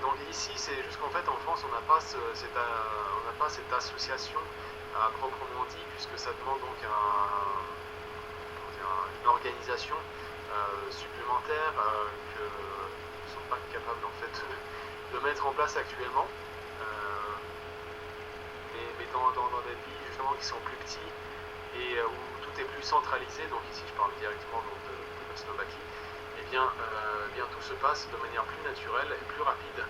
Donc ici c'est juste qu'en fait en France on n'a pas cette association à proprement dit, puisque ça demande donc une organisation supplémentaires que ne sont pas capables en fait de mettre en place actuellement, mais dans des pays justement qui sont plus petits et où tout est plus centralisé, donc ici je parle directement donc, de la Slovaquie, et bien tout se passe de manière plus naturelle et plus rapide,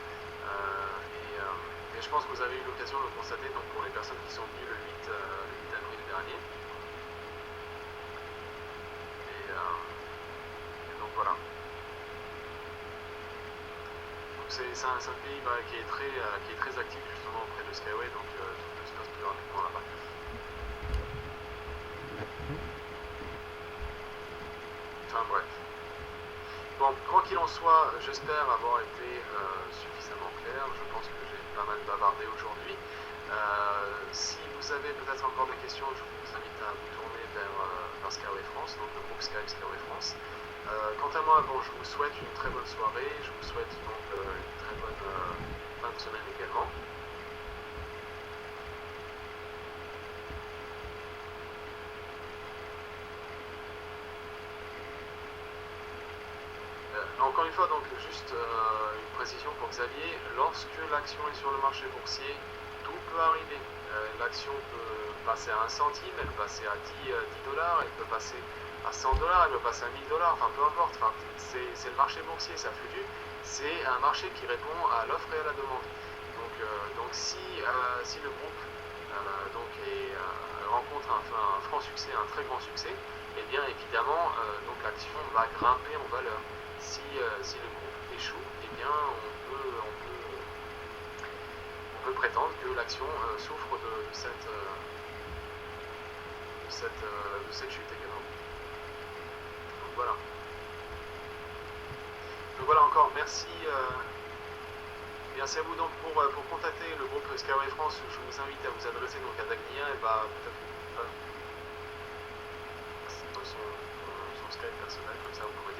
et je pense que vous avez eu l'occasion de le constater donc, pour les personnes qui sont venues le 8 avril dernier. Voilà. Donc c'est un pays qui est très actif justement auprès de Skyway, donc tout se passe plus rapidement là-bas. Enfin bref. Bon, quoi qu'il en soit, j'espère avoir été suffisamment clair. Je pense que j'ai pas mal bavardé aujourd'hui. Si vous avez peut-être encore des questions, je vous invite à vous tourner vers Skyway France, donc le groupe Skyway France. Quant à moi, je vous souhaite une très bonne soirée, je vous souhaite donc une très bonne fin de semaine également. Encore une fois, donc juste une précision pour Xavier, lorsque l'action est sur le marché boursier, tout peut arriver. L'action peut passer à 1 centime, elle peut passer à 10 dollars, elle peut passer à 100 dollars, elle peut passer à 1000 dollars, enfin peu importe. Enfin, c'est le marché boursier, ça fluctue. C'est un marché qui répond à l'offre et à la demande. Donc si le groupe rencontre un franc succès, un très grand succès, et bien évidemment donc l'action va grimper en valeur. Si le groupe échoue, et bien on peut prétendre que l'action souffre de cette chute également. Donc voilà. Donc voilà encore, merci à vous. Donc pour contacter le groupe Skyway France, je vous invite à vous adresser donc à Dagnia. Elle va peut-être son Skype personnel, comme ça vous pourrez